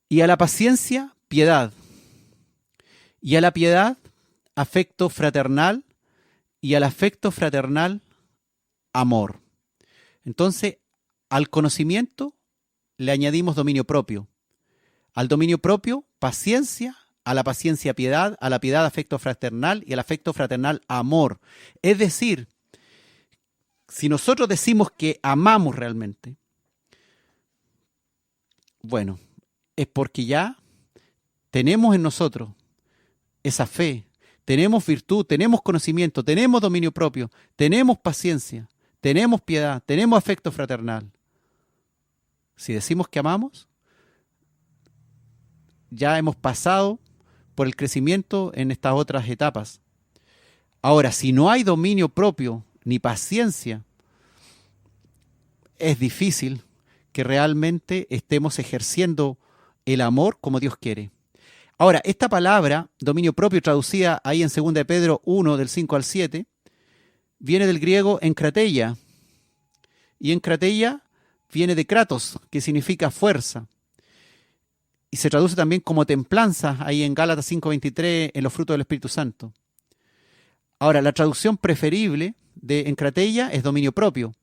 Y a la paciencia, piedad. Y a la piedad, afecto fraternal. Y al afecto fraternal, amor. Entonces, al conocimiento le añadimos dominio propio. Al dominio propio, paciencia. A la paciencia, piedad. A la piedad, afecto fraternal. Y al afecto fraternal, amor. Es decir, si nosotros decimos que amamos realmente, bueno, es porque ya tenemos en nosotros esa fe, tenemos virtud, tenemos conocimiento, tenemos dominio propio, tenemos paciencia, tenemos piedad, tenemos afecto fraternal. Si decimos que amamos, ya hemos pasado por el crecimiento en estas otras etapas. Ahora, si no hay dominio propio ni paciencia, es difícil que realmente estemos ejerciendo el amor como Dios quiere. Ahora, esta palabra, dominio propio, traducida ahí en 2 de Pedro 1, del 5 al 7, viene del griego enkrateia. Y enkrateia viene de kratos, que significa fuerza. Y se traduce también como templanza, ahí en Gálatas 5:23, en los frutos del Espíritu Santo. Ahora, la traducción preferible de enkrateia es dominio propio,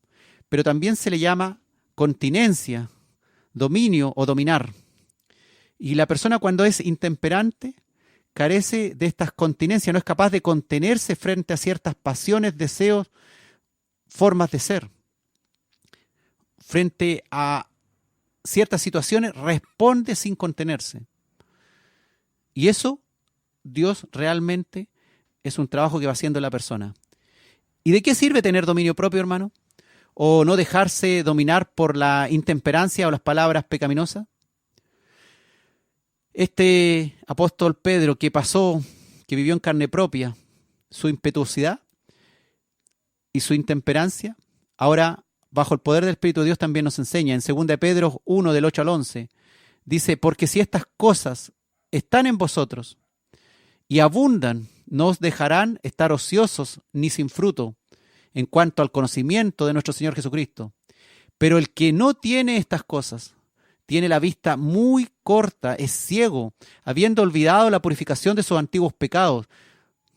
pero también se le llama continencia, dominio o dominar. Y la persona cuando es intemperante carece de estas continencias, no es capaz de contenerse frente a ciertas pasiones, deseos, formas de ser. Frente a ciertas situaciones responde sin contenerse. Y eso, Dios realmente es un trabajo que va haciendo la persona. ¿Y de qué sirve tener dominio propio, hermano? ¿O no dejarse dominar por la intemperancia o las palabras pecaminosas? Este apóstol Pedro que vivió en carne propia su impetuosidad y su intemperancia, ahora bajo el poder del Espíritu de Dios también nos enseña en 2 de Pedro 1, del 8 al 11, dice, porque si estas cosas están en vosotros y abundan, no os dejarán estar ociosos ni sin fruto en cuanto al conocimiento de nuestro Señor Jesucristo. Pero el que no tiene estas cosas, tiene la vista muy corta, es ciego, habiendo olvidado la purificación de sus antiguos pecados,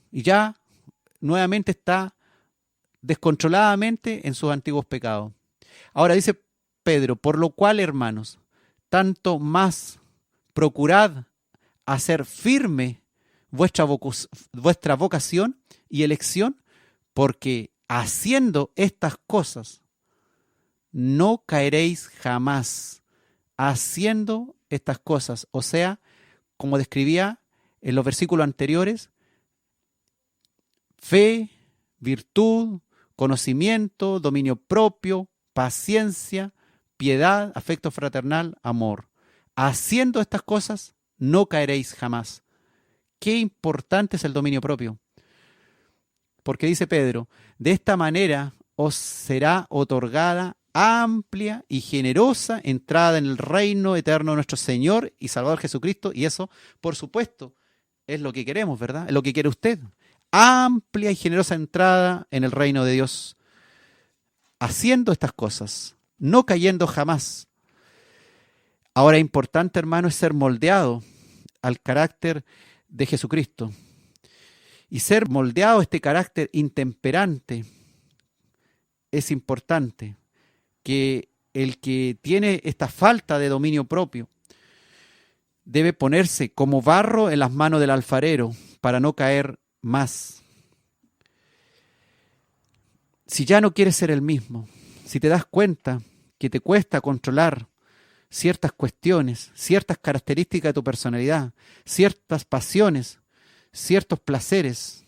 y ya nuevamente está descontroladamente en sus antiguos pecados. Ahora dice Pedro, por lo cual, hermanos, tanto más procurad hacer firme vuestra vocación y elección, porque haciendo estas cosas no caeréis jamás. Haciendo estas cosas, o sea, como describía en los versículos anteriores, fe, virtud, conocimiento, dominio propio, paciencia, piedad, afecto fraternal, amor. Haciendo estas cosas no caeréis jamás. Qué importante es el dominio propio. Porque dice Pedro, de esta manera os será otorgada amplia y generosa entrada en el reino eterno de nuestro Señor y Salvador Jesucristo. Y eso, por supuesto, es lo que queremos, ¿verdad? Es lo que quiere usted. Amplia y generosa entrada en el reino de Dios. Haciendo estas cosas, no cayendo jamás. Ahora, importante, hermano, es ser moldeado al carácter de Jesucristo. Y ser moldeado a este carácter intemperante es importante. Que el que tiene esta falta de dominio propio debe ponerse como barro en las manos del alfarero para no caer más. Si ya no quieres ser el mismo, si te das cuenta que te cuesta controlar ciertas cuestiones, ciertas características de tu personalidad, ciertas pasiones, ciertos placeres,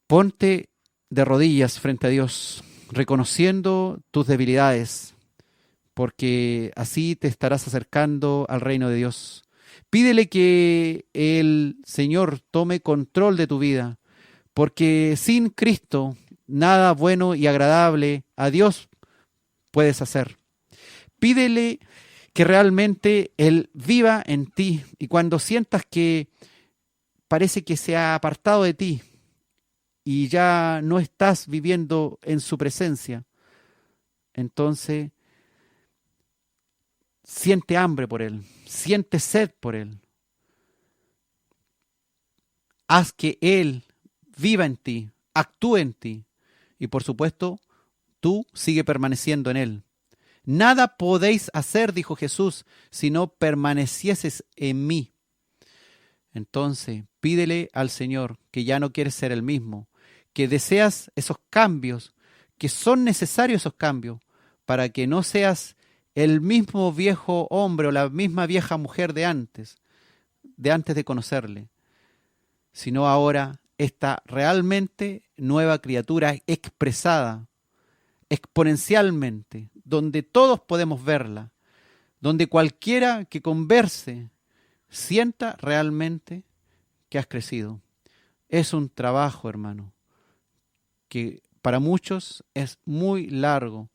ponte de rodillas frente a Dios, reconociendo tus debilidades, porque así te estarás acercando al reino de Dios. Pídele que el Señor tome control de tu vida, porque sin Cristo nada bueno y agradable a Dios puedes hacer. Pídele que realmente Él viva en ti, y cuando sientas que parece que se ha apartado de ti y ya no estás viviendo en su presencia, entonces siente hambre por Él, siente sed por Él. Haz que Él viva en ti, actúe en ti, y por supuesto, tú sigue permaneciendo en Él. Nada podéis hacer, dijo Jesús, si no permanecieses en mí. Entonces, pídele al Señor que ya no quieres ser el mismo, que deseas esos cambios, que son necesarios esos cambios, para que no seas el mismo viejo hombre o la misma vieja mujer de antes de conocerle, sino ahora esta realmente nueva criatura expresada exponencialmente, donde todos podemos verla, donde cualquiera que converse sienta realmente que has crecido. Es un trabajo, hermano, que para muchos es muy largo,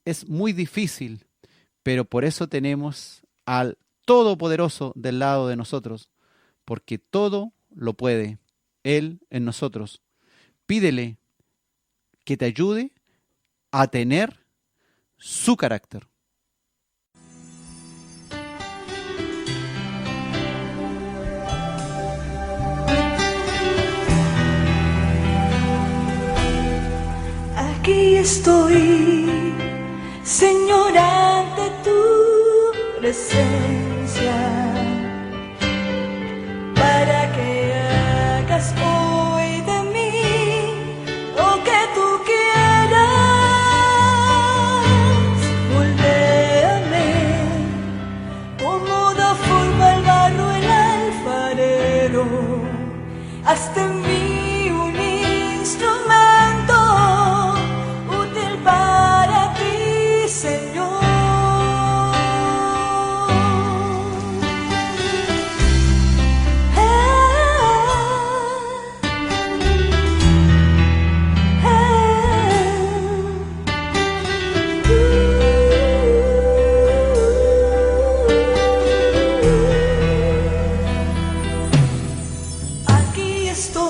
es muy difícil, pero por eso tenemos al Todopoderoso del lado de nosotros, porque todo lo puede Él en nosotros. Pídele que te ayude a tener su carácter. Aquí estoy, Señor, ante tu presencia, para que hagas hoy de mí lo que tú quieras. Moldéame como da forma el barro el alfarero, hazte en mí un instrumento útil para ti, Señor. Aquí estoy.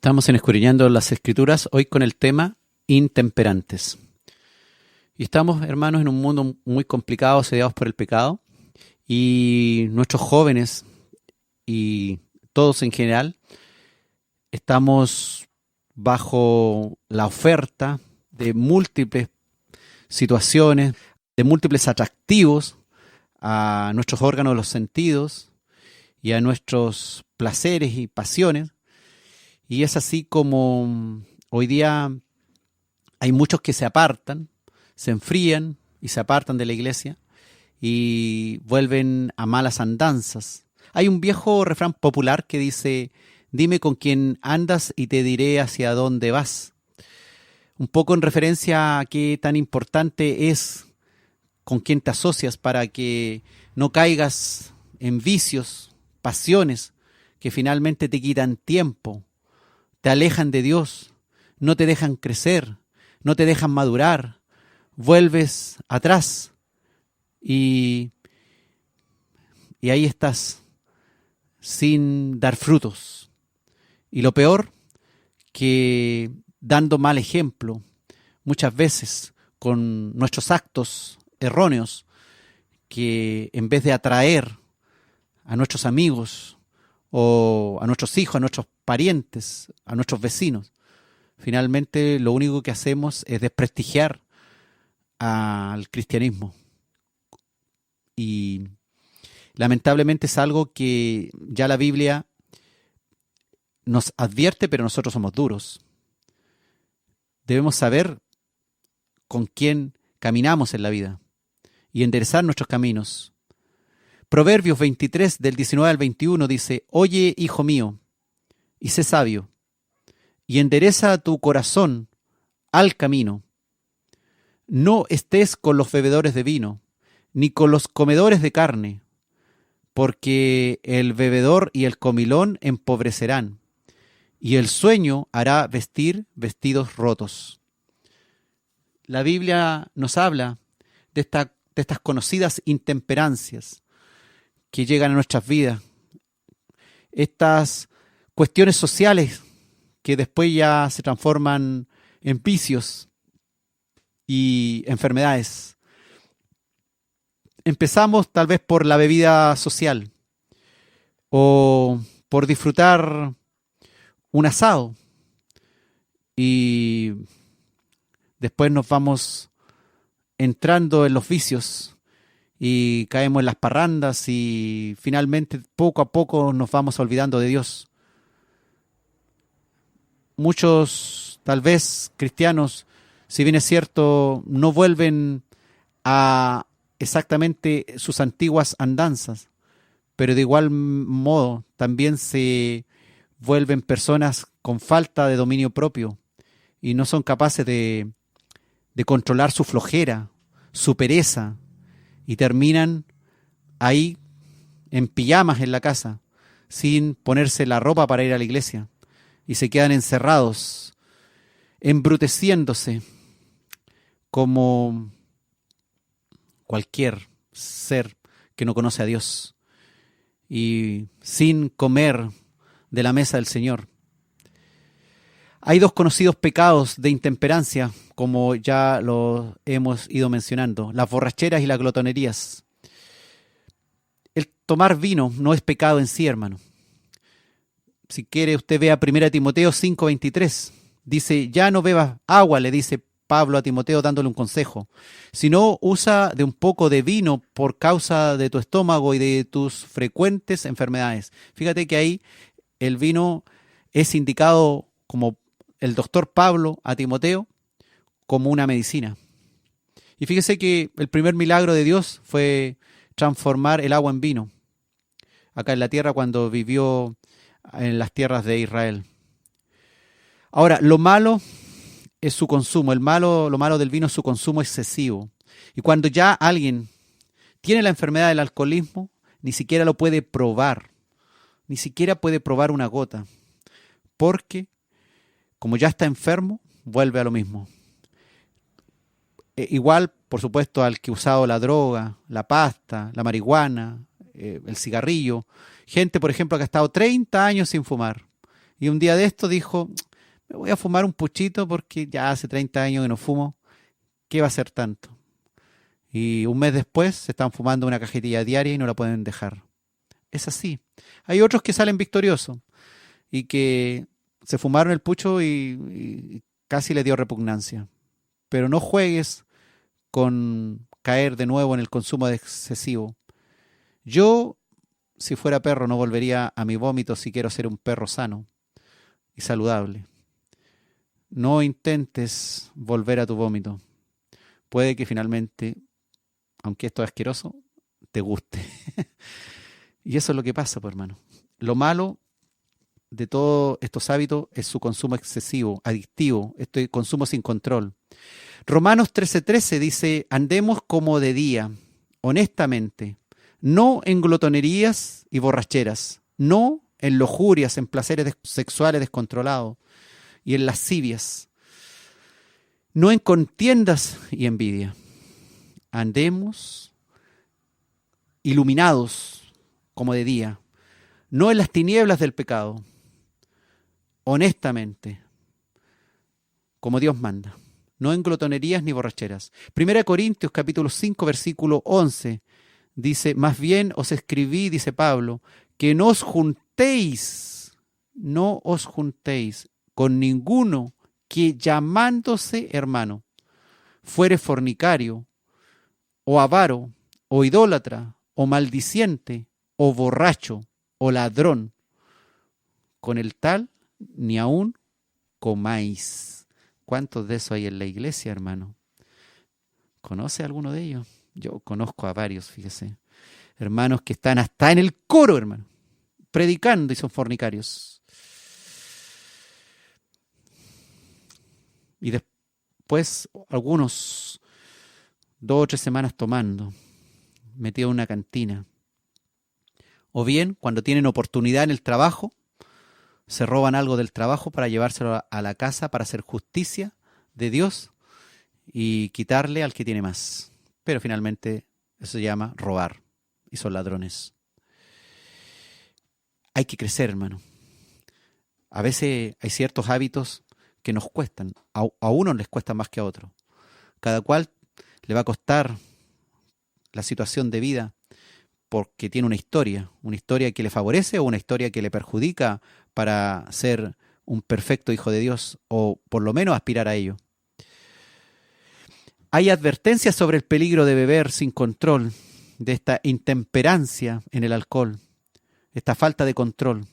Estamos en Escudriñando las Escrituras, hoy con el tema intemperantes. Y estamos, hermanos, en un mundo muy complicado, asediados por el pecado, y nuestros jóvenes y todos en general estamos bajo la oferta de múltiples situaciones, de múltiples atractivos a nuestros órganos de los sentidos y a nuestros placeres y pasiones. Y es así como hoy día hay muchos que se apartan, se enfrían y se apartan de la iglesia y vuelven a malas andanzas. Hay un viejo refrán popular que dice: dime con quién andas y te diré hacia dónde vas. Un poco en referencia a qué tan importante es con quién te asocias para que no caigas en vicios, pasiones que finalmente te quitan tiempo, te alejan de Dios, no te dejan crecer, no te dejan madurar, vuelves atrás y ahí estás sin dar frutos. Y lo peor, que dando mal ejemplo, muchas veces con nuestros actos erróneos, que en vez de atraer a nuestros amigos o a nuestros hijos, a nuestros parientes, a nuestros vecinos, finalmente lo único que hacemos es desprestigiar al cristianismo. Y lamentablemente es algo que ya la Biblia nos advierte, pero nosotros somos duros. Debemos saber con quién caminamos en la vida y enderezar nuestros caminos. Proverbios 23, del 19 al 21 dice: Oye, hijo mío, y sé sabio, y endereza tu corazón al camino. No estés con los bebedores de vino, ni con los comedores de carne, porque el bebedor y el comilón empobrecerán, y el sueño hará vestir vestidos rotos. La Biblia nos habla de estas conocidas intemperancias que llegan a nuestras vidas, estas cuestiones sociales que después ya se transforman en vicios y enfermedades. Empezamos tal vez por la bebida social o por disfrutar un asado y después nos vamos entrando en los vicios y caemos en las parrandas y finalmente poco a poco nos vamos olvidando de Dios. Muchos, tal vez cristianos, si bien es cierto, no vuelven a exactamente sus antiguas andanzas, pero de igual modo también se vuelven personas con falta de dominio propio y no son capaces de controlar su flojera, su pereza, y terminan ahí en pijamas en la casa, sin ponerse la ropa para ir a la iglesia, y se quedan encerrados, embruteciéndose como cualquier ser que no conoce a Dios, y sin comer de la mesa del Señor. Hay dos conocidos pecados de intemperancia, como ya lo hemos ido mencionando: las borracheras y las glotonerías. El tomar vino no es pecado en sí, hermano. Si quiere, usted vea 1 Timoteo 5:23. Dice: ya no bebas agua, le dice Pablo a Timoteo dándole un consejo, sino usa de un poco de vino por causa de tu estómago y de tus frecuentes enfermedades. Fíjate que ahí el vino es indicado, como el doctor Pablo a Timoteo, como una medicina. Y fíjese que el primer milagro de Dios fue transformar el agua en vino, acá en la tierra, cuando vivió en las tierras de Israel. Ahora, lo malo es su consumo. Lo malo del vino es su consumo excesivo. Y cuando ya alguien tiene la enfermedad del alcoholismo, ni siquiera lo puede probar. Ni siquiera puede probar una gota. Porque, como ya está enfermo, vuelve a lo mismo. Igual, por supuesto, al que ha usado la droga, la pasta, la marihuana, el cigarrillo. Gente, por ejemplo, que ha estado 30 años sin fumar Y un día de esto dijo, me voy a fumar un puchito porque ya hace 30 años que no fumo. ¿Qué va a ser tanto? Y un mes después se están fumando una cajetilla diaria y no la pueden dejar. Es así. Hay otros que salen victoriosos y que se fumaron el pucho y casi les dio repugnancia. Pero no juegues con caer de nuevo en el consumo excesivo. Yo, si fuera perro, no volvería a mi vómito si quiero ser un perro sano y saludable. No intentes volver a tu vómito. Puede que finalmente, aunque esto es asqueroso, te guste. Y eso es lo que pasa, pues, hermano. Lo malo de todos estos hábitos es su consumo excesivo, adictivo, este consumo sin control. Romanos 13:13 dice, andemos como de día, honestamente, no en glotonerías y borracheras, no en lujurias, en placeres sexuales descontrolados y en lascivias, no en contiendas y envidia. Andemos iluminados como de día, no en las tinieblas del pecado, honestamente, como Dios manda, no en glotonerías ni borracheras. 1 Corintios capítulo 5 versículo 11 dice, más bien os escribí, dice Pablo, que no os juntéis con ninguno que llamándose hermano fuere fornicario, o avaro, o idólatra, o maldiciente, o borracho, o ladrón. Con el tal ni aún comáis. ¿Cuántos de esos hay en la iglesia, hermano? ¿Conoce a alguno de ellos? Yo conozco a varios, fíjese. Hermanos que están hasta en el coro, hermano, predicando y son fornicarios. Y después algunos 2 o 3 semanas tomando, metido en una cantina. O bien, cuando tienen oportunidad en el trabajo, se roban algo del trabajo para llevárselo a la casa para hacer justicia de Dios y quitarle al que tiene más. Pero finalmente eso se llama robar y son ladrones. Hay que crecer, hermano. A veces hay ciertos hábitos que nos cuestan. A unos les cuesta más que a otros. Cada cual le va a costar la situación de vida porque tiene una historia que le favorece o una historia que le perjudica para ser un perfecto hijo de Dios o por lo menos aspirar a ello. Hay advertencias sobre el peligro de beber sin control, de esta intemperancia en el alcohol, esta falta de control.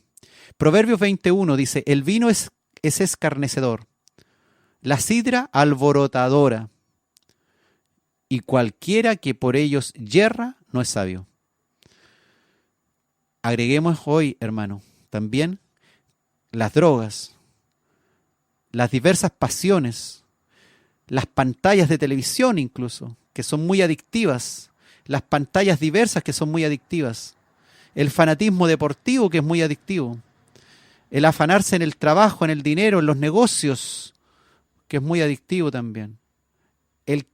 Proverbios 21 dice, el vino es escarnecedor, la sidra alborotadora, y cualquiera que por ellos yerra no es sabio. Agreguemos hoy, hermano, también las drogas, las diversas pasiones, las pantallas de televisión incluso, que son muy adictivas, las pantallas diversas que son muy adictivas, el fanatismo deportivo que es muy adictivo, el afanarse en el trabajo, en el dinero, en los negocios, que es muy adictivo también, el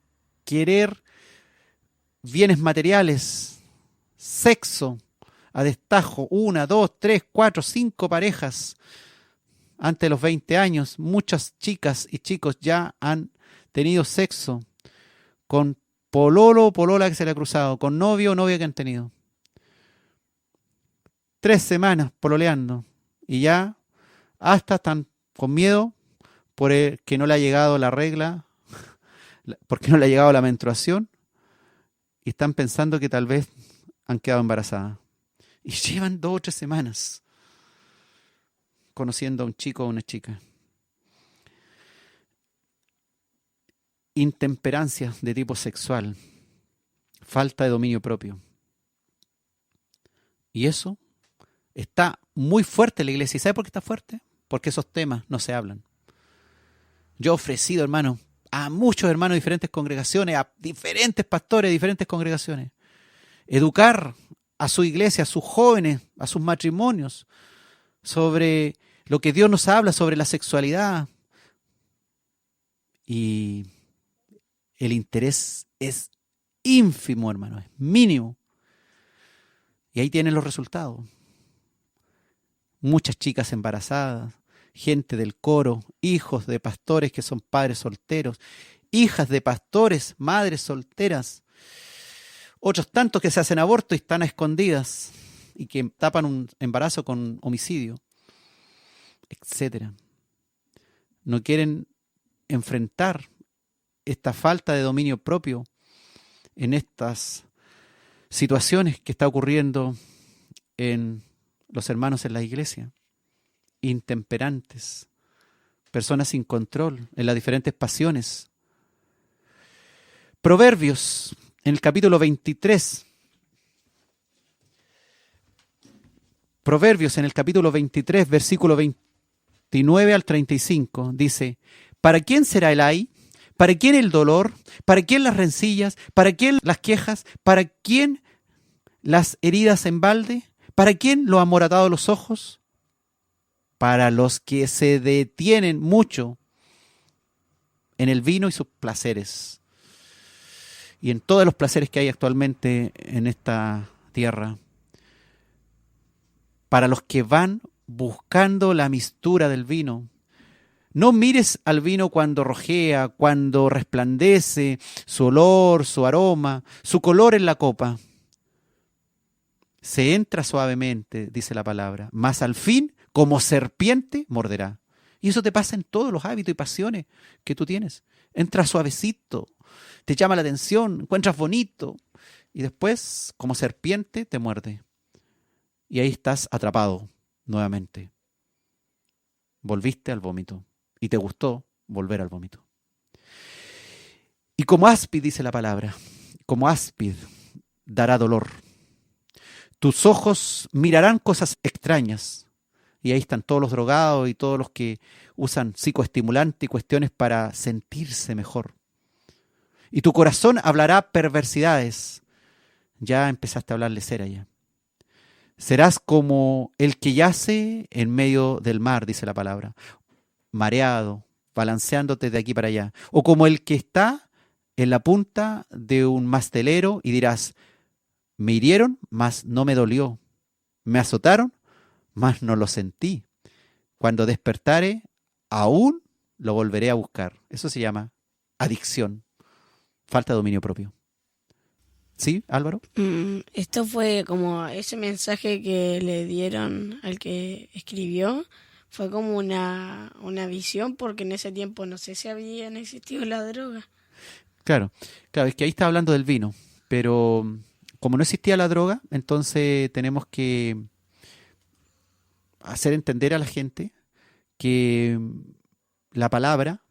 querer bienes materiales, sexo a destajo, 1, 2, 3, 4, 5 parejas. Antes de los 20 años, muchas chicas y chicos ya han tenido sexo con pololo o polola que se le ha cruzado, con novio o novia que han tenido. 3 semanas pololeando y ya hasta están con miedo porque no le ha llegado la regla, porque no le ha llegado la menstruación y están pensando que tal vez han quedado embarazadas. Y llevan 2 o 3 semanas conociendo a un chico o una chica. Intemperancia de tipo sexual, falta de dominio propio. Y eso está muy fuerte en la iglesia. ¿Y sabe por qué está fuerte? Porque esos temas no se hablan. Yo he ofrecido, hermano, a muchos hermanos de diferentes congregaciones, a diferentes pastores de diferentes congregaciones, educar a su iglesia, a sus jóvenes, a sus matrimonios, sobre lo que Dios nos habla sobre la sexualidad. Y el interés es ínfimo, hermano, es mínimo. Y ahí tienen los resultados. muchas chicas embarazadas, gente del coro, hijos de pastores que son padres solteros, hijas de pastores, madres solteras, otros tantos que se hacen aborto y están a escondidas y que tapan un embarazo con homicidio, etcétera. No quieren enfrentar esta falta de dominio propio en estas situaciones que está ocurriendo en los hermanos en la iglesia, intemperantes, personas sin control en las diferentes pasiones. Proverbios, en el capítulo 23, Proverbios en el capítulo 23, versículo 29 al 35, dice: ¿Para quién será el ay? ¿Para quién el dolor? ¿Para quién las rencillas? ¿Para quién las quejas? ¿Para quién las heridas en balde? ¿Para quién lo amoratado los ojos? Para los que se detienen mucho en el vino y sus placeres, y en todos los placeres que hay actualmente en esta tierra. Para los que van buscando la mistura del vino. No mires al vino cuando rojea, cuando resplandece, su olor, su aroma, su color en la copa. Se entra suavemente, dice la palabra, mas al fin, como serpiente, morderá. Y eso te pasa en todos los hábitos y pasiones que tú tienes. Entra suavecito, te llama la atención, encuentras bonito, y después, como serpiente, te muerde. Y ahí estás atrapado nuevamente. Volviste al vómito. Y te gustó volver al vómito. Y como áspid, dice la palabra, como áspid dará dolor. Tus ojos mirarán cosas extrañas. Y ahí están todos los drogados y todos los que usan psicoestimulantes y cuestiones para sentirse mejor. Y tu corazón hablará perversidades. Ya empezaste a hablarle cera ya. Serás como el que yace en medio del mar, dice la palabra, mareado, balanceándote de aquí para allá. O como el que está en la punta de un mastelero y dirás: me hirieron, mas no me dolió. Me azotaron, mas no lo sentí. Cuando despertare, aún lo volveré a buscar. Eso se llama adicción, falta de dominio propio. ¿Sí, Álvaro? Esto fue como ese mensaje que le dieron al que escribió. Fue como una visión, porque en ese tiempo no sé si habían existido la droga. Claro, es que ahí está hablando del vino, pero como no existía la droga, entonces tenemos que hacer entender a la gente que la palabra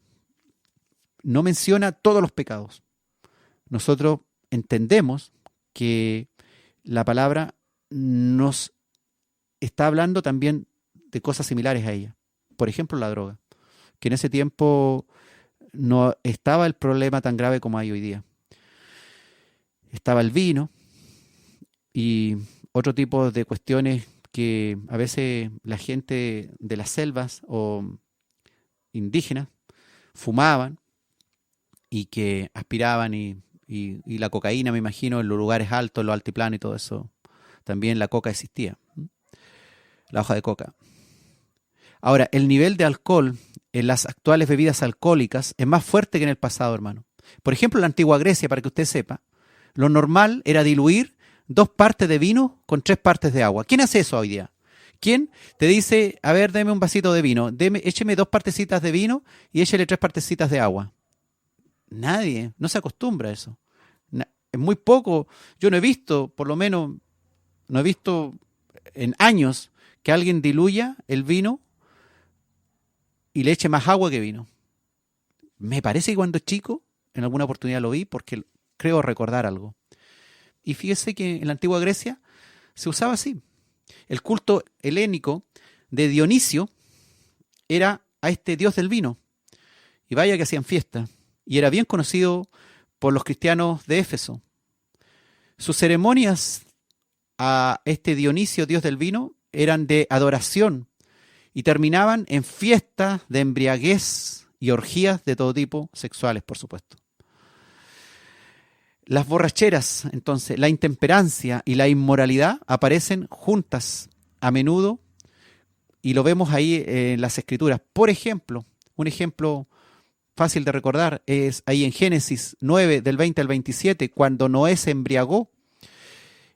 no menciona todos los pecados. Nosotros entendemos que la palabra nos está hablando también de cosas similares a ella. Por ejemplo, la droga, que en ese tiempo no estaba el problema tan grave como hay hoy día. Estaba el vino y otro tipo de cuestiones que a veces la gente de las selvas o indígenas fumaban y que aspiraban, y la cocaína, me imagino, en los lugares altos, en los altiplanos y todo eso. También la coca existía, la hoja de coca. Ahora, el nivel de alcohol en las actuales bebidas alcohólicas es más fuerte que en el pasado, hermano. Por ejemplo, en la antigua Grecia, para que usted sepa, lo normal era diluir 2 partes de vino con 3 partes de agua. ¿Quién hace eso hoy día? ¿Quién te dice: a ver, deme un vasito de vino, écheme 2 partecitas de vino y échele 3 partecitas de agua? Nadie, no se acostumbra a eso. Es muy poco. Yo no he visto, por lo menos, no he visto en años que alguien diluya el vino y le eche más agua que vino. Me parece que cuando chico, en alguna oportunidad lo vi, porque creo recordar algo. Y fíjese que en la antigua Grecia se usaba así. El culto helénico de Dionisio era a este dios del vino. Y vaya que hacían fiesta. Y era bien conocido por los cristianos de Éfeso. Sus ceremonias a este Dionisio, dios del vino, eran de adoración y terminaban en fiestas de embriaguez y orgías de todo tipo, sexuales, por supuesto. Las borracheras, entonces, la intemperancia y la inmoralidad aparecen juntas a menudo Y lo vemos ahí en las Escrituras. Por ejemplo, un ejemplo fácil de recordar es ahí en Génesis 9, del 20 al 27, cuando Noé se embriagó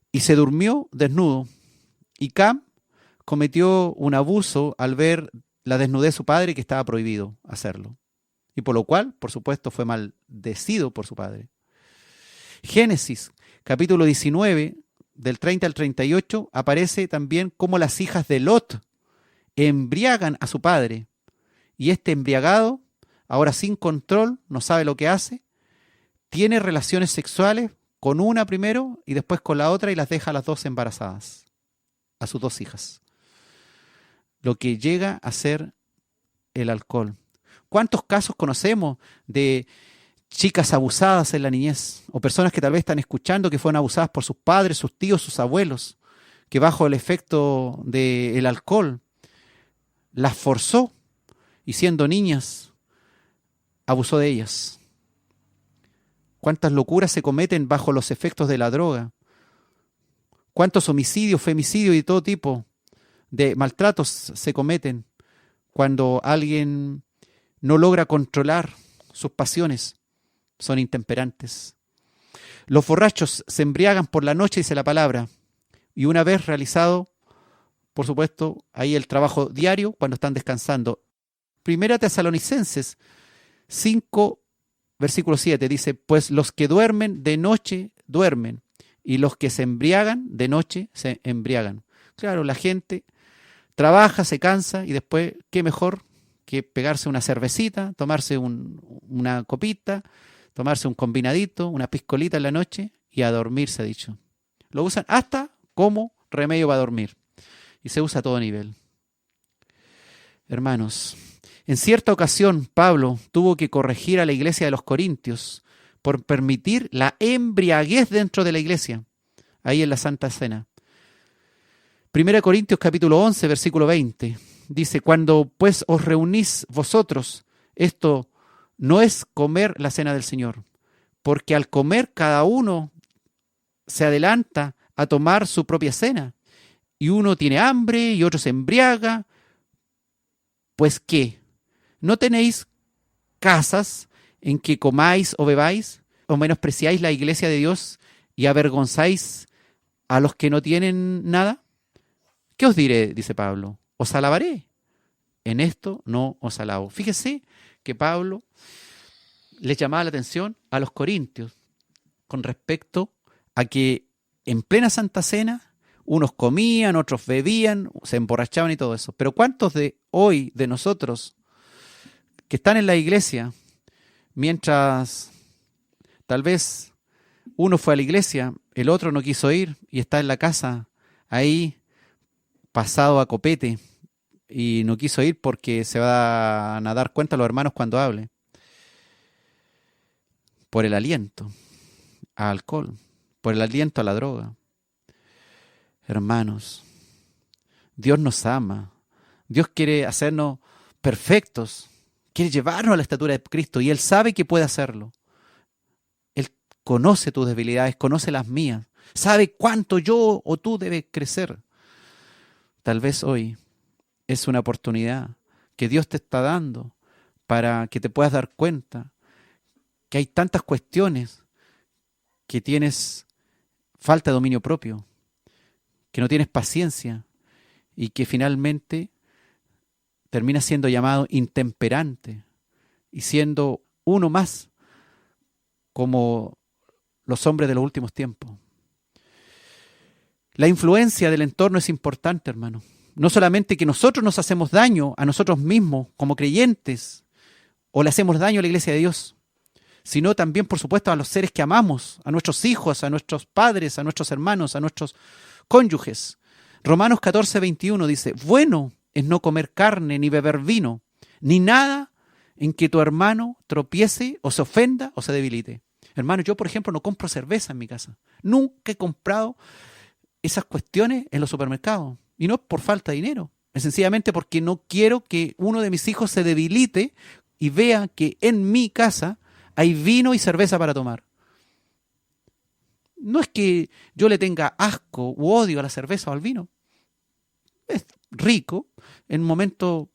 y se durmió desnudo. Y Cam cometió un abuso al ver la desnudez de su padre, que estaba prohibido hacerlo. Y por lo cual, por supuesto, fue maldecido por su padre. Génesis, capítulo 19, del 30 al 38, aparece también cómo las hijas de Lot embriagan a su padre. Y este embriagado, ahora sin control, no sabe lo que hace, tiene relaciones sexuales con una primero y después con la otra y las deja a las dos embarazadas, a sus dos hijas. Lo que llega a ser el alcohol. ¿Cuántos casos conocemos de chicas abusadas en la niñez? O personas que tal vez están escuchando que fueron abusadas por sus padres, sus tíos, sus abuelos, que bajo el efecto del alcohol las forzó y siendo niñas abusó de ellas. ¿Cuántas locuras se cometen bajo los efectos de la droga? ¿Cuántos homicidios, femicidios y de todo tipo de maltratos se cometen cuando alguien no logra controlar sus pasiones? Son intemperantes. Los borrachos se embriagan por la noche, dice la palabra, y una vez realizado, por supuesto, ahí el trabajo diario, cuando están descansando. Primera Tesalonicenses 5, versículo 7, dice, pues los que duermen de noche duermen, y los que se embriagan de noche se embriagan. Claro, la gente trabaja, se cansa, y después, ¿qué mejor que pegarse una cervecita, tomarse una copita, tomarse un combinadito, una piscolita en la noche, y a dormir, se ha dicho. Lo usan hasta como remedio para dormir. Y se usa a todo nivel. Hermanos, en cierta ocasión Pablo tuvo que corregir a la iglesia de los Corintios por permitir la embriaguez dentro de la iglesia, ahí en la Santa Cena. 1 Corintios capítulo 11, versículo 20, dice, cuando pues os reunís vosotros, esto no es comer la cena del Señor, porque al comer cada uno se adelanta a tomar su propia cena. Y uno tiene hambre y otro se embriaga. Pues ¿qué? ¿No tenéis casas en que comáis o bebáis? ¿O menospreciáis la iglesia de Dios y avergonzáis a los que no tienen nada? ¿Qué os diré? Dice Pablo. Os alabaré. En esto no os alabo. Fíjese que Pablo les llamaba la atención a los corintios con respecto a que en plena Santa Cena unos comían, otros bebían, se emborrachaban y todo eso. Pero ¿cuántos de hoy, de nosotros, que están en la iglesia, mientras tal vez uno fue a la iglesia, el otro no quiso ir y está en la casa ahí pasado a copete y no quiso ir porque se van a dar cuenta los hermanos cuando hable? Por el aliento al alcohol, por el aliento a la droga. Hermanos, Dios nos ama. Dios quiere hacernos perfectos. Quiere llevarnos a la estatura de Cristo y Él sabe que puede hacerlo. Él conoce tus debilidades, conoce las mías. Sabe cuánto yo o tú debes crecer. Tal vez hoy es una oportunidad que Dios te está dando para que te puedas dar cuenta que hay tantas cuestiones que tienes falta de dominio propio, que no tienes paciencia y que finalmente terminas siendo llamado intemperante y siendo uno más como los hombres de los últimos tiempos. La influencia del entorno es importante, hermano. No solamente que nosotros nos hacemos daño a nosotros mismos como creyentes o le hacemos daño a la iglesia de Dios, sino también, por supuesto, a los seres que amamos, a nuestros hijos, a nuestros padres, a nuestros hermanos, a nuestros cónyuges. Romanos 14, 21 dice, bueno es no comer carne, ni beber vino, ni nada en que tu hermano tropiece o se ofenda o se debilite. Hermano, yo, por ejemplo, no compro cerveza en mi casa. Nunca he comprado esas cuestiones en los supermercados. Y no por falta de dinero. Es sencillamente porque no quiero que uno de mis hijos se debilite y vea que en mi casa hay vino y cerveza para tomar. No es que yo le tenga asco u odio a la cerveza o al vino. rico en un momento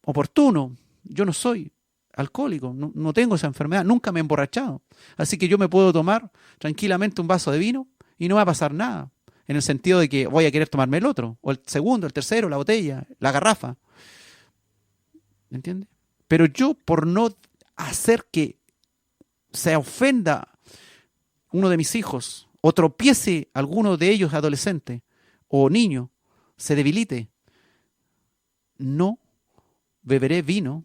oportuno. Yo no soy alcohólico, no tengo esa enfermedad, nunca me he emborrachado. Así que yo me puedo tomar tranquilamente un vaso de vino y no va a pasar nada. En el sentido de que voy a querer tomarme el otro, o el segundo, el tercero, la botella, la garrafa. ¿Me entiendes? Pero yo, por no hacer que se ofenda uno de mis hijos, o tropiece alguno de ellos adolescente o niño, se debilite, no beberé vino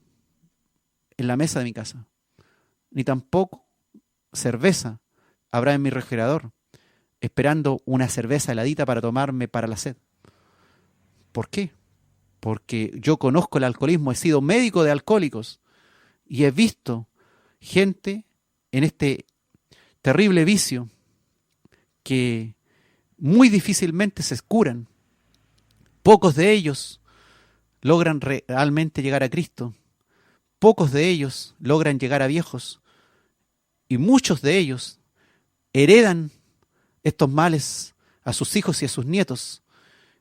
en la mesa de mi casa, ni tampoco cerveza habrá en mi refrigerador, esperando una cerveza heladita para tomarme para la sed. ¿Por qué? Porque yo conozco el alcoholismo, he sido médico de alcohólicos y he visto gente en este terrible vicio que muy difícilmente se curan. Pocos de ellos logran realmente llegar a Cristo. Pocos de ellos logran llegar a viejos. Y muchos de ellos heredan estos males a sus hijos y a sus nietos.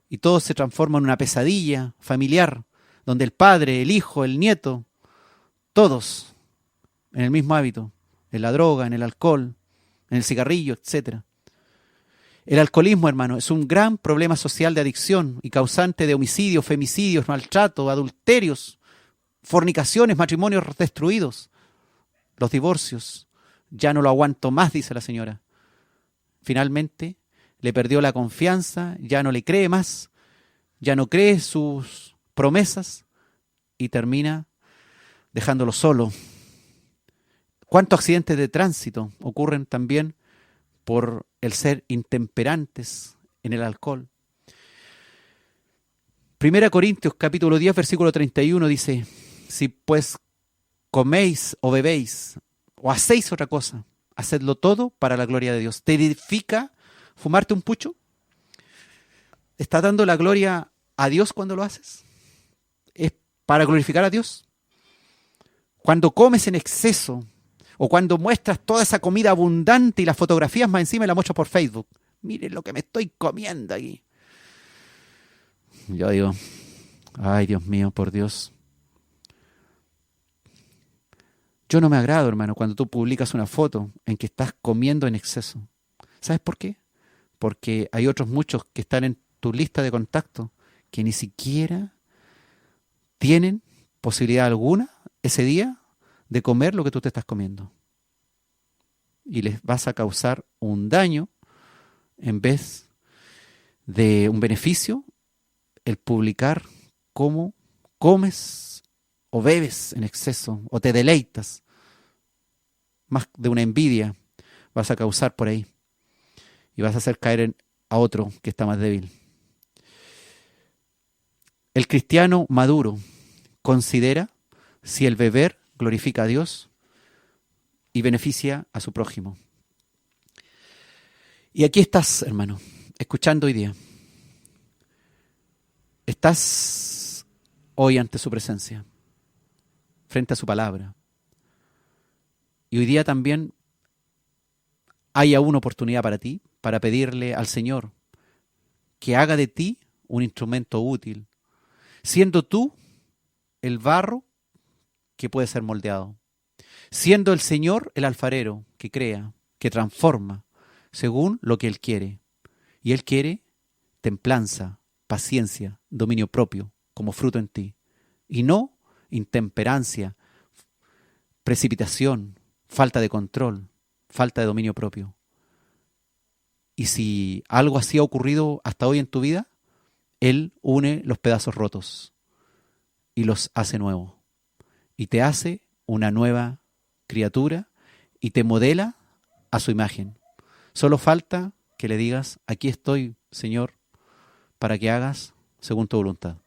Y todo se transforma en una pesadilla familiar, donde el padre, el hijo, el nieto, todos en el mismo hábito, en la droga, en el alcohol, en el cigarrillo, etc. El alcoholismo, hermano, es un gran problema social de adicción y causante de homicidios, femicidios, maltrato, adulterios, fornicaciones, matrimonios destruidos, los divorcios. Ya no lo aguanto más, dice la señora. Finalmente, le perdió la confianza, ya no le cree más, ya no cree sus promesas y termina dejándolo solo. ¿Cuántos accidentes de tránsito ocurren también por el ser intemperantes en el alcohol? 1 Corintios capítulo 10, versículo 31 dice: si pues coméis o bebéis o hacéis otra cosa, hacedlo todo para la gloria de Dios. ¿Te edifica fumarte un pucho? ¿Estás dando la gloria a Dios cuando lo haces? ¿Es para glorificar a Dios? Cuando comes en exceso o cuando muestras toda esa comida abundante y las fotografías más encima y las muestras por Facebook. Miren lo que me estoy comiendo aquí. Yo digo, ay Dios mío, por Dios. Yo no me agrado, hermano, cuando tú publicas una foto en que estás comiendo en exceso. ¿Sabes por qué? Porque hay otros muchos que están en tu lista de contactos que ni siquiera tienen posibilidad alguna ese día de comer lo que tú te estás comiendo. Y les vas a causar un daño en vez de un beneficio el publicar cómo comes o bebes en exceso o te deleitas. Más de una envidia vas a causar por ahí y vas a hacer caer a otro que está más débil. El cristiano maduro considera si el beber glorifica a Dios y beneficia a su prójimo. Y aquí estás, hermano, escuchando hoy día. Estás hoy ante su presencia, frente a su palabra. Y hoy día también hay aún oportunidad para ti, para pedirle al Señor que haga de ti un instrumento útil, siendo tú el barro que puede ser moldeado, siendo el Señor el alfarero que crea, que transforma según lo que Él quiere. Y Él quiere templanza, paciencia, dominio propio como fruto en ti, y no intemperancia, precipitación, falta de control, falta de dominio propio. Y si algo así ha ocurrido hasta hoy en tu vida, Él une los pedazos rotos y los hace nuevos. Y te hace una nueva criatura y te modela a su imagen. Solo falta que le digas: aquí estoy, Señor, para que hagas según tu voluntad.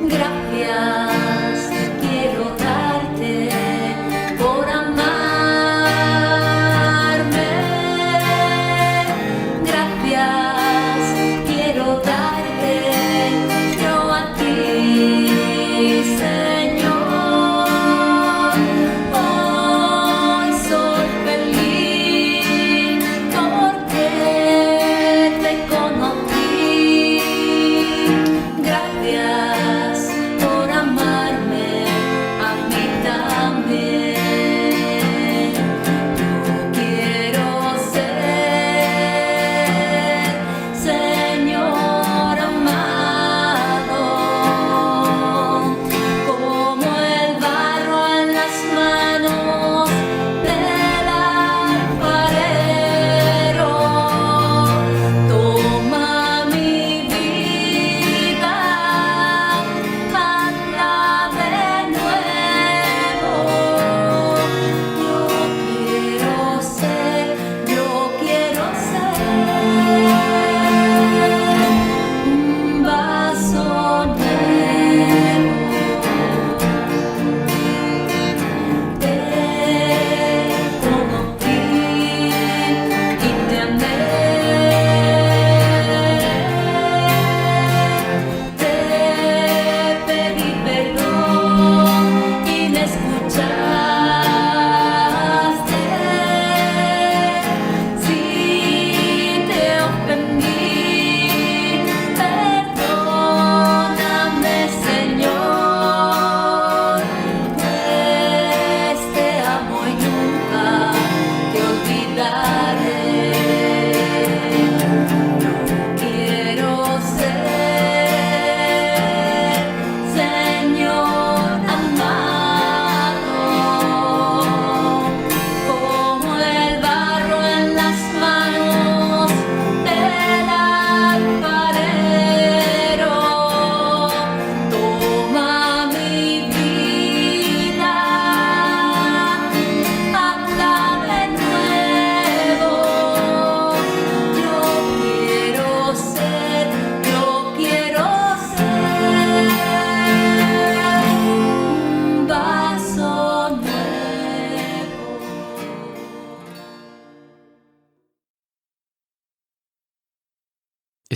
Gracias quiero darte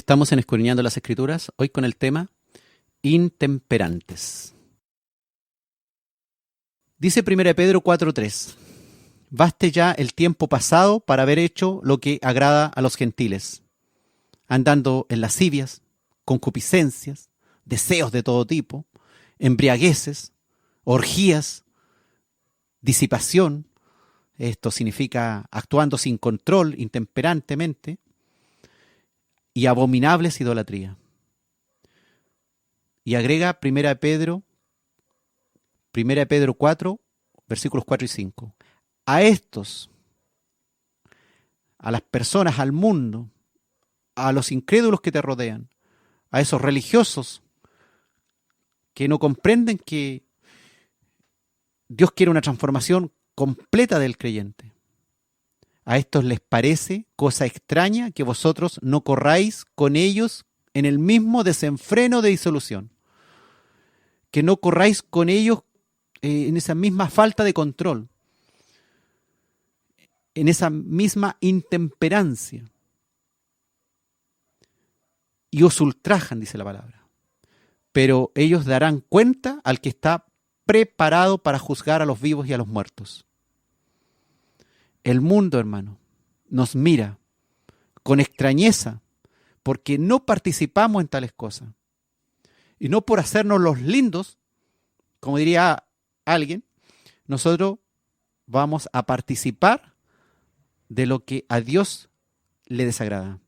Estamos en Escudriñando las Escrituras, hoy con el tema intemperantes. Dice 1 Pedro 4:3, baste ya el tiempo pasado para haber hecho lo que agrada a los gentiles, andando en lascivias, concupiscencias, deseos de todo tipo, embriagueces, orgías, disipación, esto significa actuando sin control, intemperantemente, y abominables idolatría. Y agrega 1 Pedro 4, versículos 4 y 5. A estos, a las personas, al mundo, a los incrédulos que te rodean, a esos religiosos que no comprenden que Dios quiere una transformación completa del creyente. A estos les parece cosa extraña que vosotros no corráis con ellos en el mismo desenfreno de disolución. Que no corráis con ellos en esa misma falta de control, en esa misma intemperancia. Y os ultrajan, dice la palabra. Pero ellos darán cuenta al que está preparado para juzgar a los vivos y a los muertos. El mundo, hermano, nos mira con extrañeza porque no participamos en tales cosas. Y no por hacernos los lindos, como diría alguien, nosotros vamos a participar de lo que a Dios le desagrada.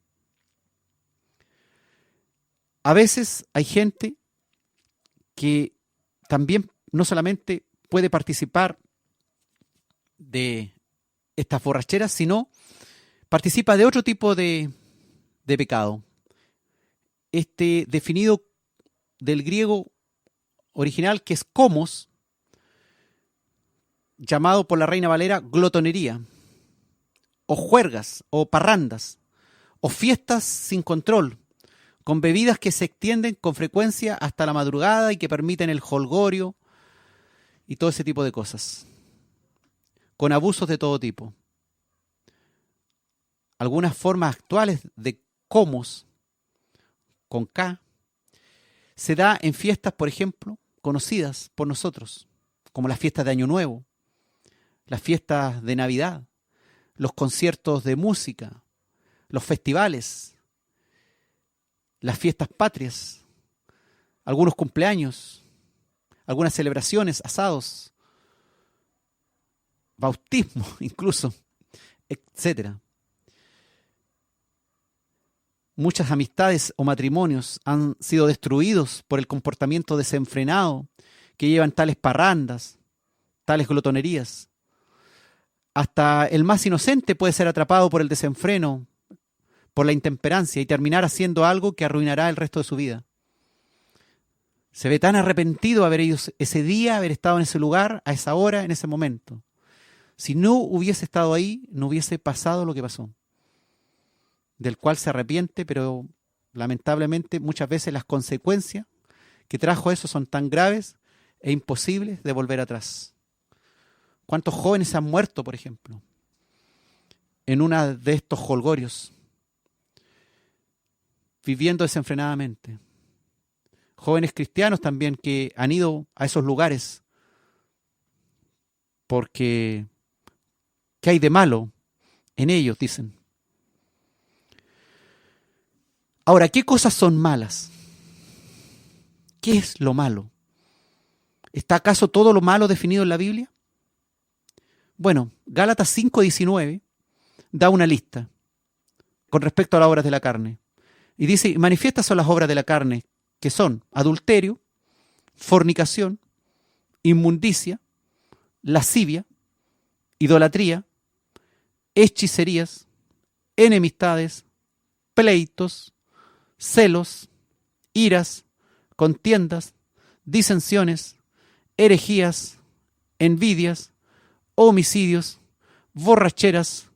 A veces hay gente que también no solamente puede participar de estas borracheras, sino participa de otro tipo de pecado. Definido del griego original, que es komos, llamado por la Reina Valera glotonería, o juergas, o parrandas, o fiestas sin control, con bebidas que se extienden con frecuencia hasta la madrugada y que permiten el jolgorio y todo ese tipo de cosas, con abusos de todo tipo. Algunas formas actuales de komos, con K, se da en fiestas, por ejemplo, conocidas por nosotros, como las fiestas de Año Nuevo, las fiestas de Navidad, los conciertos de música, los festivales, las fiestas patrias, algunos cumpleaños, algunas celebraciones, asados, bautismo incluso, etc. Muchas amistades o matrimonios han sido destruidos por el comportamiento desenfrenado que llevan tales parrandas, tales glotonerías. Hasta el más inocente puede ser atrapado por el desenfreno, por la intemperancia y terminar haciendo algo que arruinará el resto de su vida. Se ve tan arrepentido de haber ido ese día, haber estado en ese lugar, a esa hora, en ese momento. Si no hubiese estado ahí, no hubiese pasado lo que pasó, del cual se arrepiente, pero lamentablemente muchas veces las consecuencias que trajo eso son tan graves e imposibles de volver atrás. ¿Cuántos jóvenes han muerto, por ejemplo, en una de estos jolgorios, viviendo desenfrenadamente? Jóvenes cristianos también que han ido a esos lugares porque ¿qué hay de malo en ellos?, dicen. Ahora, ¿qué cosas son malas? ¿Qué es lo malo? ¿Está acaso todo lo malo definido en la Biblia? Bueno, Gálatas 5:19 da una lista con respecto a las obras de la carne. Y dice, manifiestas son las obras de la carne, que son adulterio, fornicación, inmundicia, lascivia, idolatría, hechicerías, enemistades, pleitos, celos, iras, contiendas, disensiones, herejías, envidias, homicidios, borracheras,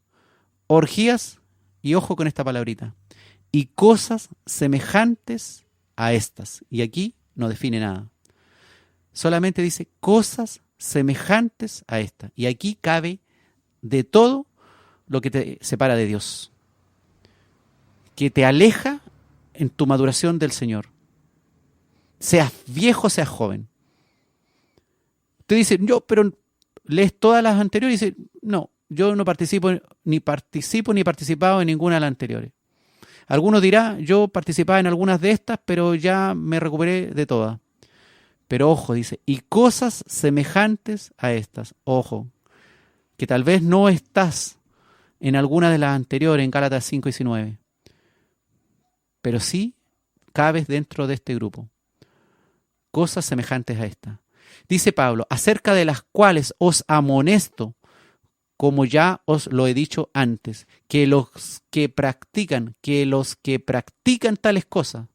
orgías, y ojo con esta palabrita, y cosas semejantes a estas. Y aquí no define nada. Solamente dice cosas semejantes a estas. Y aquí cabe de todo lo que te separa de Dios, que te aleja en tu maduración del Señor. Seas viejo, seas joven. Te dicen, yo, pero lees todas las anteriores y dices, no, yo no participo ni participado en ninguna de las anteriores. Algunos dirán, yo participaba en algunas de estas, pero ya me recuperé de todas. Pero ojo, dice, y cosas semejantes a estas. Ojo, que tal vez no estás en alguna de las anteriores, en Gálatas 5:19. Pero sí cabes dentro de este grupo. Cosas semejantes a estas. Dice Pablo, acerca de las cuales os amonesto, como ya os lo he dicho antes, que los que practican tales cosas,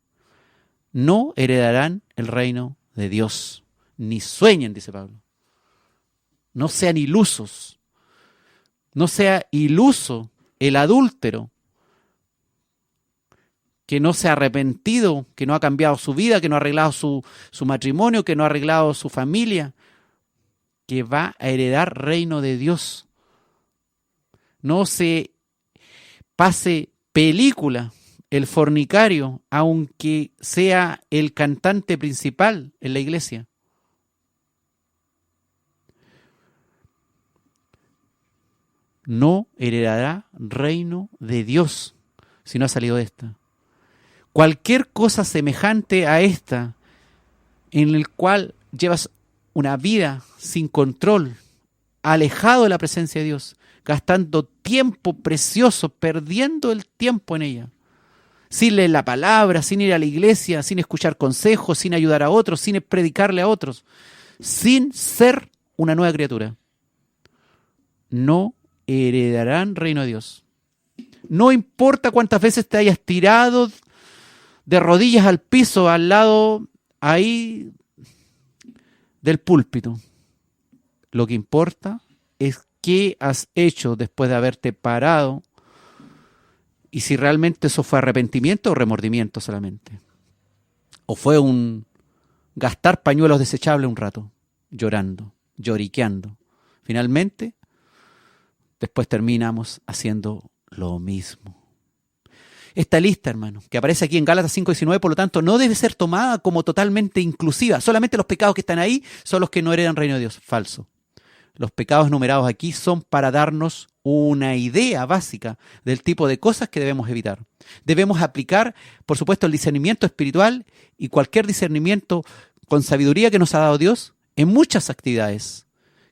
no heredarán el reino de Dios. Ni sueñen, dice Pablo. No sean ilusos. No sea iluso el adúltero que no se ha arrepentido, que no ha cambiado su vida, que no ha arreglado su matrimonio, que no ha arreglado su familia, que va a heredar reino de Dios. No se pase película el fornicario, aunque sea el cantante principal en la iglesia. No heredará reino de Dios si no ha salido de esta. Cualquier cosa semejante a esta, en el cual llevas una vida sin control, alejado de la presencia de Dios, gastando tiempo precioso, perdiendo el tiempo en ella, sin leer la palabra, sin ir a la iglesia, sin escuchar consejos, sin ayudar a otros, sin predicarle a otros, sin ser una nueva criatura, no heredarán reino de Dios. No importa cuántas veces te hayas tirado de rodillas al piso, al lado ahí del púlpito. Lo que importa es qué has hecho después de haberte parado y si realmente eso fue arrepentimiento o remordimiento solamente. O fue un gastar pañuelos desechables un rato, llorando, lloriqueando. Finalmente, después terminamos haciendo lo mismo. Esta lista, hermano, que aparece aquí en Gálatas 5:19, por lo tanto, no debe ser tomada como totalmente inclusiva. Solamente los pecados que están ahí son los que no heredan reino de Dios. Falso. Los pecados numerados aquí son para darnos una idea básica del tipo de cosas que debemos evitar. Debemos aplicar, por supuesto, el discernimiento espiritual y cualquier discernimiento con sabiduría que nos ha dado Dios en muchas actividades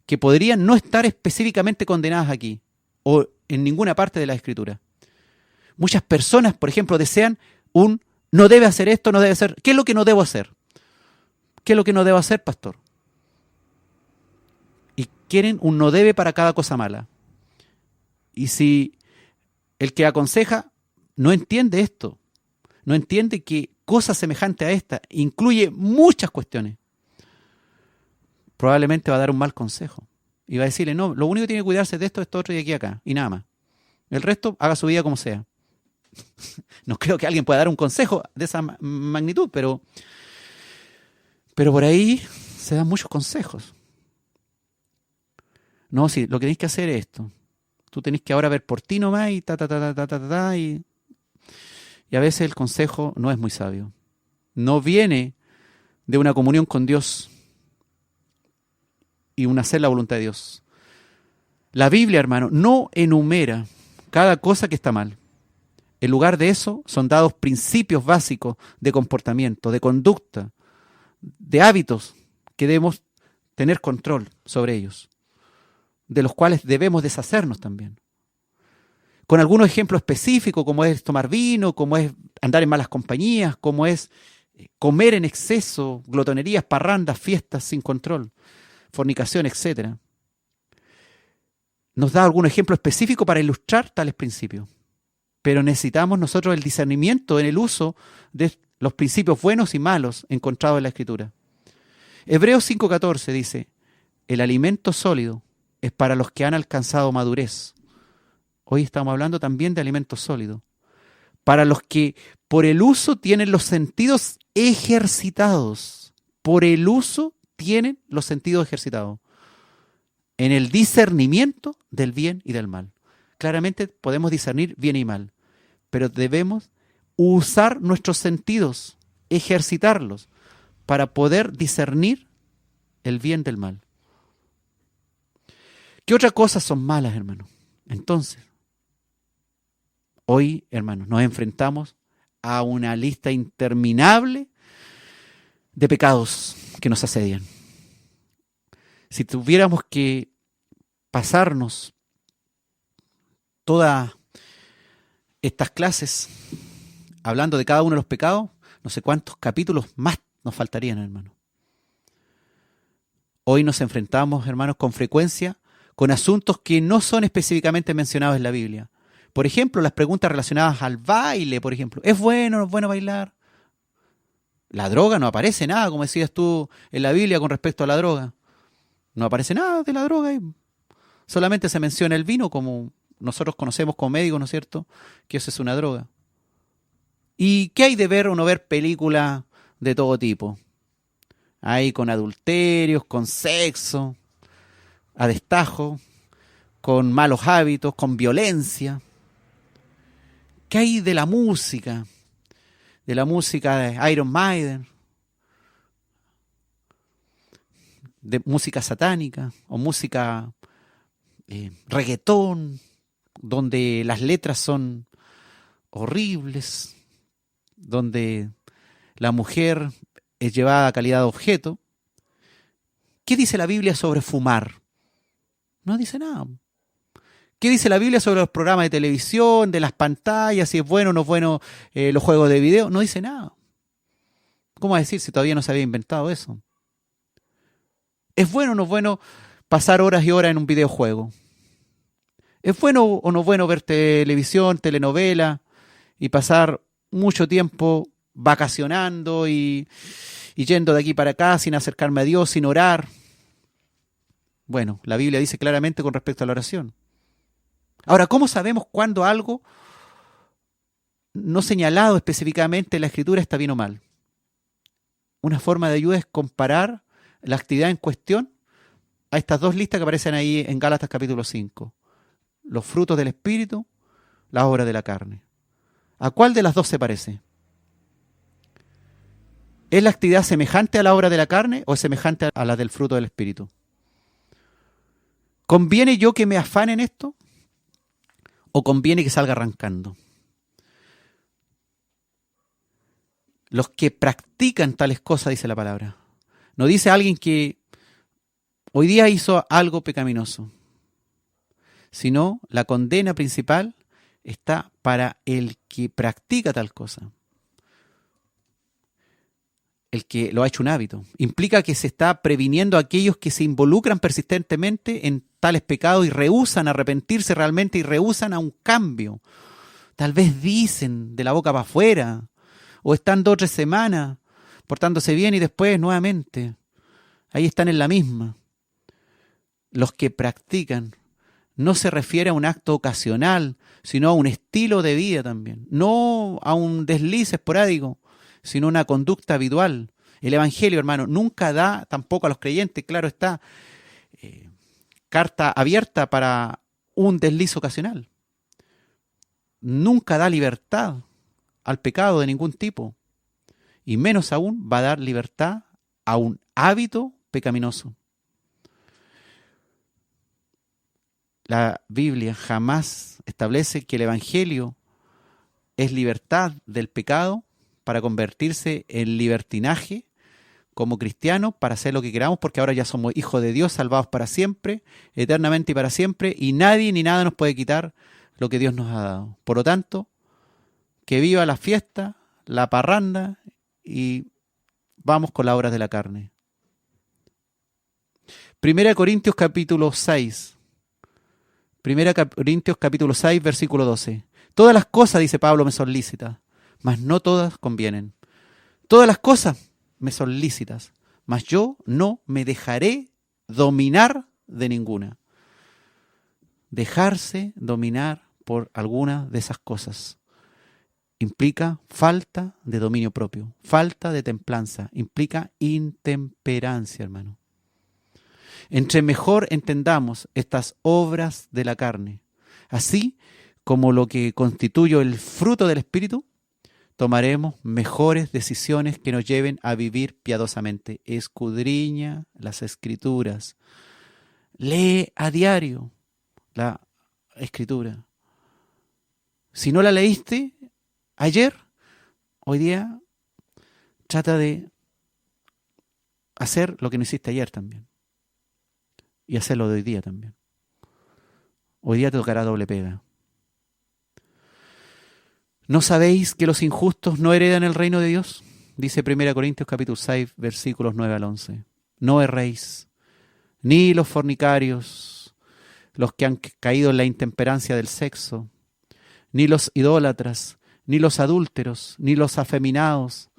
que podrían no estar específicamente condenadas aquí o en ninguna parte de la Escritura. Muchas personas, por ejemplo, desean no debe hacer esto, no debe hacer. ¿Qué es lo que no debo hacer? ¿Qué es lo que no debo hacer, pastor? Y quieren un no debe para cada cosa mala. Y si el que aconseja no entiende esto, no entiende que cosa semejante a esta incluye muchas cuestiones, probablemente va a dar un mal consejo. Y va a decirle, no, lo único que tiene que cuidarse de esto, otro y de aquí a acá, y nada más. El resto, haga su vida como sea. No creo que alguien pueda dar un consejo de esa magnitud, pero por ahí se dan muchos consejos. No, sí, lo que tenés que hacer es esto. Tú tenés que ahora ver por ti nomás y y a veces el consejo no es muy sabio. No viene de una comunión con Dios y un hacer la voluntad de Dios. La Biblia, hermano, no enumera cada cosa que está mal. En lugar de eso, son dados principios básicos de comportamiento, de conducta, de hábitos que debemos tener control sobre ellos, de los cuales debemos deshacernos también. Con algunos ejemplos específicos, como es tomar vino, como es andar en malas compañías, como es comer en exceso, glotonerías, parrandas, fiestas sin control, fornicación, etc. Nos da algún ejemplo específico para ilustrar tales principios. Pero necesitamos nosotros el discernimiento en el uso de los principios buenos y malos encontrados en la Escritura. Hebreos 5:14 dice, el alimento sólido es para los que han alcanzado madurez. Hoy estamos hablando también de alimento sólido. Para los que por el uso tienen los sentidos ejercitados. Por el uso tienen los sentidos ejercitados. En el discernimiento del bien y del mal. Claramente podemos discernir bien y mal. Pero debemos usar nuestros sentidos, ejercitarlos, para poder discernir el bien del mal. ¿Qué otras cosas son malas, hermanos? Entonces, hoy, hermanos, nos enfrentamos a una lista interminable de pecados que nos asedian. Si tuviéramos que pasarnos todas estas clases hablando de cada uno de los pecados, no sé cuántos capítulos más nos faltarían, hermanos. Hoy nos enfrentamos, hermanos, con frecuencia con asuntos que no son específicamente mencionados en la Biblia. Por ejemplo, las preguntas relacionadas al baile, por ejemplo. ¿Es bueno o no es bueno bailar? La droga, no aparece nada, como decías tú en la Biblia con respecto a la droga. No aparece nada de la droga. Solamente se menciona el vino, como nosotros conocemos como médicos, ¿no es cierto? Que eso es una droga. ¿Y qué hay de ver o no ver películas de todo tipo? Hay con adulterios, con sexo, a destajo, con malos hábitos, con violencia. ¿Qué hay de la música? De la música de Iron Maiden, de música satánica o música reggaetón, donde las letras son horribles, donde la mujer es llevada a calidad de objeto. ¿Qué dice la Biblia sobre fumar? No dice nada. ¿Qué dice la Biblia sobre los programas de televisión, de las pantallas, si es bueno o no es bueno los juegos de video? No dice nada. ¿Cómo va a decir si todavía no se había inventado eso? ¿Es bueno o no es bueno pasar horas y horas en un videojuego? ¿Es bueno o no es bueno ver televisión, telenovela y pasar mucho tiempo vacacionando y yendo de aquí para acá sin acercarme a Dios, sin orar? Bueno, la Biblia dice claramente con respecto a la oración. Ahora, ¿cómo sabemos cuándo algo no señalado específicamente en la Escritura está bien o mal? Una forma de ayuda es comparar la actividad en cuestión a estas dos listas que aparecen ahí en Gálatas capítulo 5. Los frutos del Espíritu, las obras de la carne. ¿A cuál de las dos se parece? ¿Es la actividad semejante a la obra de la carne o es semejante a la del fruto del Espíritu? ¿Conviene yo que me afane en esto? ¿O conviene que salga arrancando? Los que practican tales cosas, dice la palabra. No dice alguien que hoy día hizo algo pecaminoso, sino la condena principal está para el que practica tal cosa. El que lo ha hecho un hábito. Implica que se está previniendo a aquellos que se involucran persistentemente en tales pecados y rehúsan arrepentirse realmente y rehúsan a un cambio. Tal vez dicen de la boca para afuera o están 2 o 3 semanas portándose bien y después nuevamente ahí están en la misma. Los que practican no se refiere a un acto ocasional, sino a un estilo de vida también. No a un desliz esporádico, sino una conducta habitual. El Evangelio, hermano, nunca da tampoco a los creyentes, claro está, carta abierta para un desliz ocasional. Nunca da libertad al pecado de ningún tipo. Y menos aún va a dar libertad a un hábito pecaminoso. La Biblia jamás establece que el Evangelio es libertad del pecado para convertirse en libertinaje como cristianos, para hacer lo que queramos, porque ahora ya somos hijos de Dios, salvados para siempre, eternamente y para siempre, y nadie ni nada nos puede quitar lo que Dios nos ha dado. Por lo tanto, que viva la fiesta, la parranda, y vamos con las obras de la carne. 1 Corintios capítulo 6. 1 Corintios capítulo 6, versículo 12. Todas las cosas, dice Pablo, me son lícitas, mas no todas convienen. Todas las cosas me son lícitas, mas yo no me dejaré dominar de ninguna. Dejarse dominar por alguna de esas cosas implica falta de dominio propio, falta de templanza, implica intemperancia, hermano. Entre mejor entendamos estas obras de la carne, así como lo que constituye el fruto del Espíritu, tomaremos mejores decisiones que nos lleven a vivir piadosamente. Escudriña las Escrituras. Lee a diario la Escritura. Si no la leíste ayer, hoy día trata de hacer lo que no hiciste ayer también. Y hacerlo de hoy día también. Hoy día te tocará doble pega. ¿No sabéis que los injustos no heredan el reino de Dios? Dice 1 Corintios capítulo 6, versículos 9 al 11. No erréis, ni los fornicarios, los que han caído en la intemperancia del sexo, ni los idólatras, ni los adúlteros, ni los afeminados,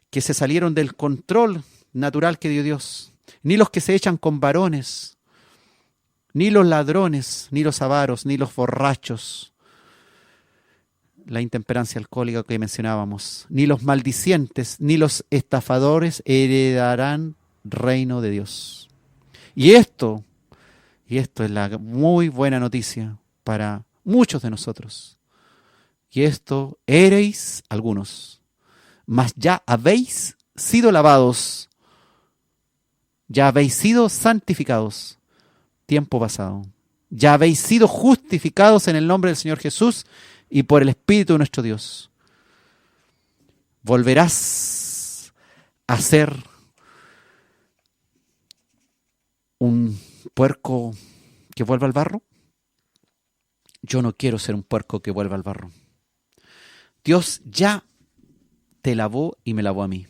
que se salieron del control natural que dio Dios, ni los que se echan con varones, ni los ladrones, ni los avaros, ni los borrachos, la intemperancia alcohólica que mencionábamos, ni los maldicientes, ni los estafadores heredarán reino de Dios. Y esto es la muy buena noticia para muchos de nosotros. Y esto erais algunos, mas ya habéis sido lavados, ya habéis sido santificados, tiempo pasado. Ya habéis sido justificados en el nombre del Señor Jesús y por el Espíritu de nuestro Dios. ¿Volverás a ser un puerco que vuelva al barro? Yo no quiero ser un puerco que vuelva al barro. Dios ya te lavó y me lavó a mí.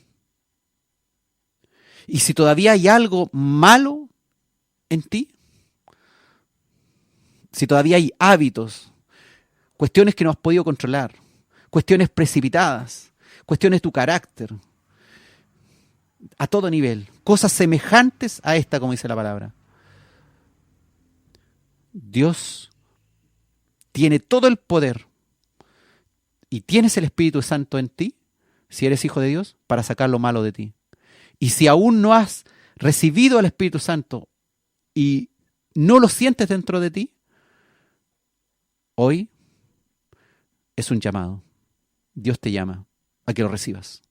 Y si todavía hay algo malo en ti, si todavía hay hábitos, cuestiones que no has podido controlar, cuestiones precipitadas, cuestiones de tu carácter, a todo nivel, cosas semejantes a esta, como dice la palabra. Dios tiene todo el poder y tienes el Espíritu Santo en ti, si eres hijo de Dios, para sacar lo malo de ti. Y si aún no has recibido al Espíritu Santo y no lo sientes dentro de ti, hoy es un llamado. Dios te llama a que lo recibas.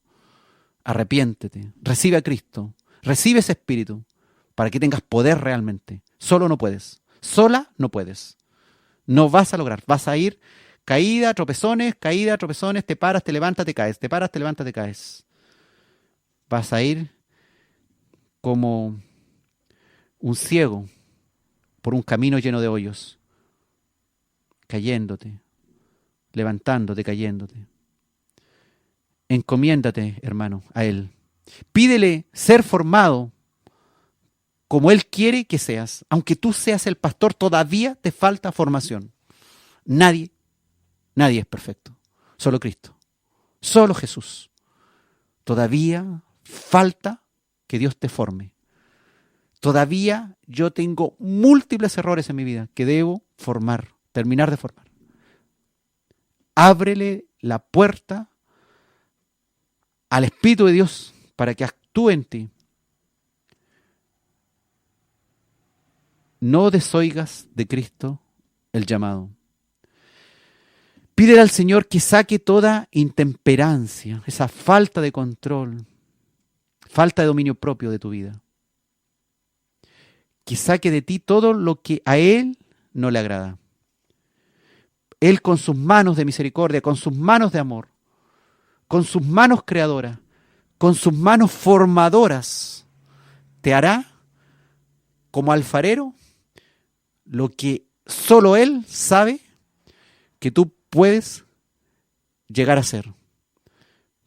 Arrepiéntete, recibe a Cristo, recibe ese Espíritu para que tengas poder realmente. Solo no puedes, sola no puedes. No vas a lograr, vas a ir caída, tropezones, te paras, te levantas, te caes, te paras, te levantas, te caes. Vas a ir como un ciego por un camino lleno de hoyos, cayéndote, levantándote, cayéndote. Encomiéndate, hermano, a Él. Pídele ser formado como Él quiere que seas. Aunque tú seas el pastor, todavía te falta formación. Nadie es perfecto. Solo Cristo. Solo Jesús. Todavía falta que Dios te forme. Todavía yo tengo múltiples errores en mi vida que debo formar, terminar de formar. Ábrele la puerta al Espíritu de Dios para que actúe en ti. No desoigas de Cristo el llamado. Pídele al Señor que saque toda intemperancia, esa falta de control, falta de dominio propio de tu vida. Que saque de ti todo lo que a Él no le agrada. Él con sus manos de misericordia, con sus manos de amor, con sus manos creadoras, con sus manos formadoras, te hará como alfarero lo que solo Él sabe que tú puedes llegar a ser.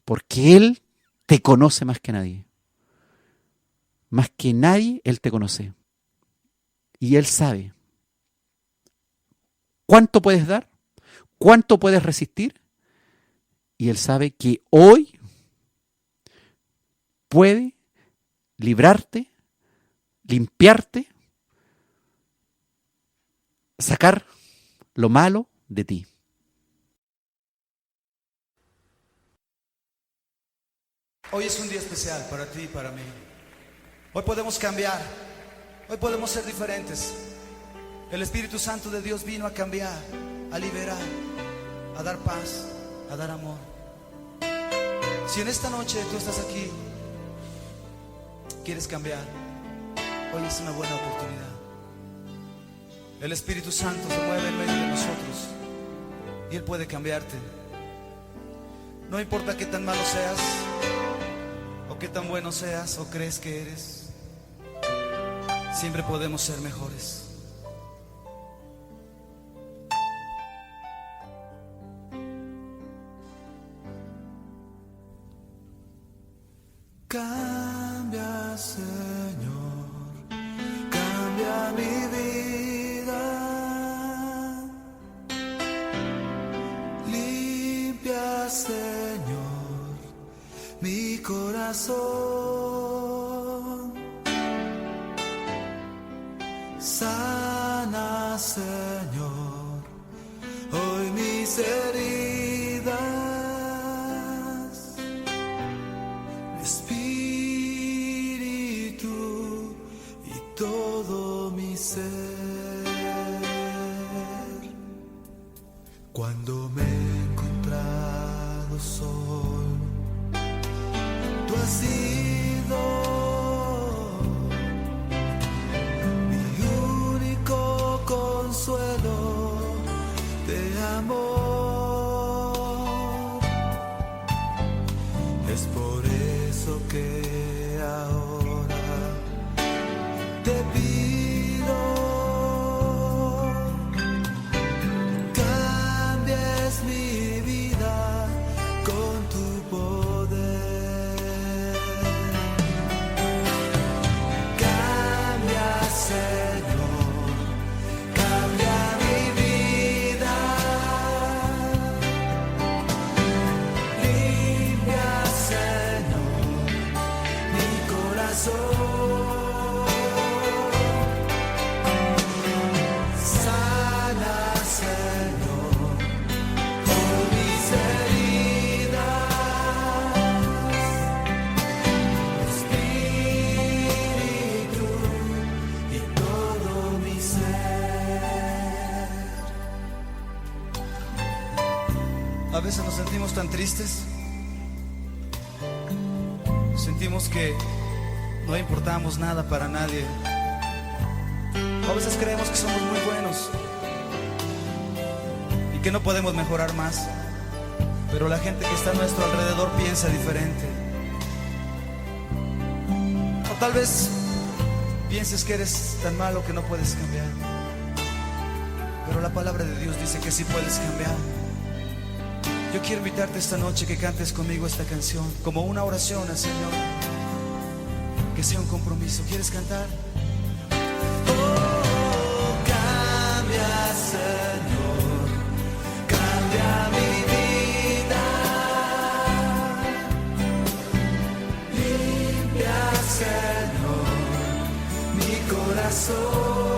Porque Él te conoce más que nadie. Más que nadie, Él te conoce. Y Él sabe cuánto puedes dar, cuánto puedes resistir. Y Él sabe que hoy puede librarte, limpiarte, sacar lo malo de ti. Hoy es un día especial para ti y para mí. Hoy podemos cambiar. Hoy podemos ser diferentes. El Espíritu Santo de Dios vino a cambiar, a liberar, a dar paz, a dar amor. Si en esta noche tú estás aquí, quieres cambiar, hoy es una buena oportunidad. El Espíritu Santo se mueve en medio de nosotros y Él puede cambiarte. No importa qué tan malo seas o qué tan bueno seas o crees que eres, siempre podemos ser mejores. Cambia, Señor, cambia mi vida. Limpia, Señor, mi corazón. Sana, Señor, hoy mis heridas. Espíritu y todo mi ser. Cuando me he encontrado solo, tú has sido mi único consuelo de amor. Es por eso que ahora te pido, cambies mi vida con tu poder. Cambia, Señor, cambia mi vida. Limpia, Señor, mi corazón. Sana, Señor, por mis heridas. Espíritu y todo mi ser. A veces nos sentimos tan tristes. Sentimos que no importamos nada para nadie. O a veces creemos que somos muy buenos y que no podemos mejorar más. Pero la gente que está a nuestro alrededor piensa diferente. O tal vez pienses que eres tan malo que no puedes cambiar. Pero la palabra de Dios dice que sí puedes cambiar. Yo quiero invitarte esta noche que cantes conmigo esta canción como una oración al Señor. Que sea un compromiso. ¿Quieres cantar? Oh, cambia, Señor, cambia mi vida. Limpia, Señor, mi corazón.